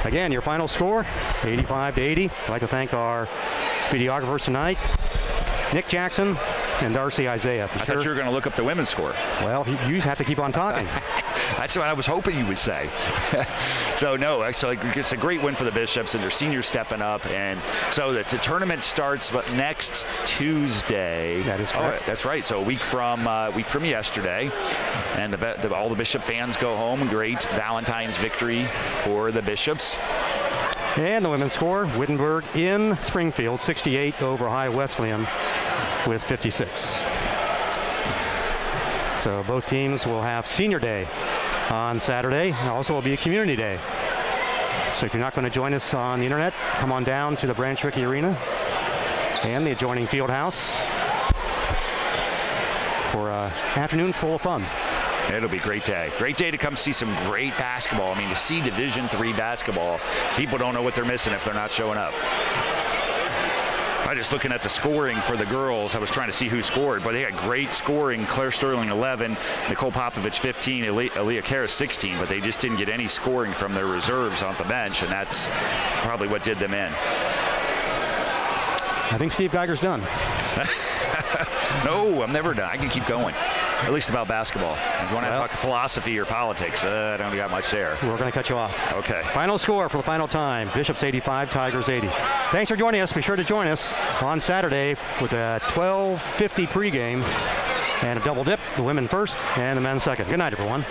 Again, your final score, 85-80. I'd like to thank our videographers tonight, Nick Jackson and Darcy Isaiah. I thought you were going to look up the women's score. Well, you have to keep on talking. That's what I was hoping you would say. So, no, actually, it's a great win for the Bishops, and their seniors stepping up. And so the tournament starts next Tuesday. That is correct. Oh, that's right. So a week from yesterday. And all the Bishop fans go home. Great Valentine's victory for the Bishops. And the women's score, Wittenberg in Springfield, 68 over Ohio Wesleyan with 56. So both teams will have senior day on Saturday. Also will be a community day. So if you're not going to join us on the internet, come on down to the Branch Rickey Arena and the adjoining field house for an afternoon full of fun. It'll be a great day. Great day to come see some great basketball. I mean, to see Division III basketball, people don't know what they're missing if they're not showing up. I just looking at the scoring for the girls. I was trying to see who scored, but they had great scoring. Claire Sterling 11, Nicole Popovich 15, Aaliyah Karras 16, but they just didn't get any scoring from their reserves off the bench, and that's probably what did them in. I think Steve Geiger's done. No, I'm never done. I can keep going. At least about basketball. If you want to talk philosophy or politics, I don't got much there. We're going to cut you off. Okay. Final score for the final time. Bishops 85, Tigers 80. Thanks for joining us. Be sure to join us on Saturday with a 12:50 pregame and a double dip. The women first and the men second. Good night, everyone.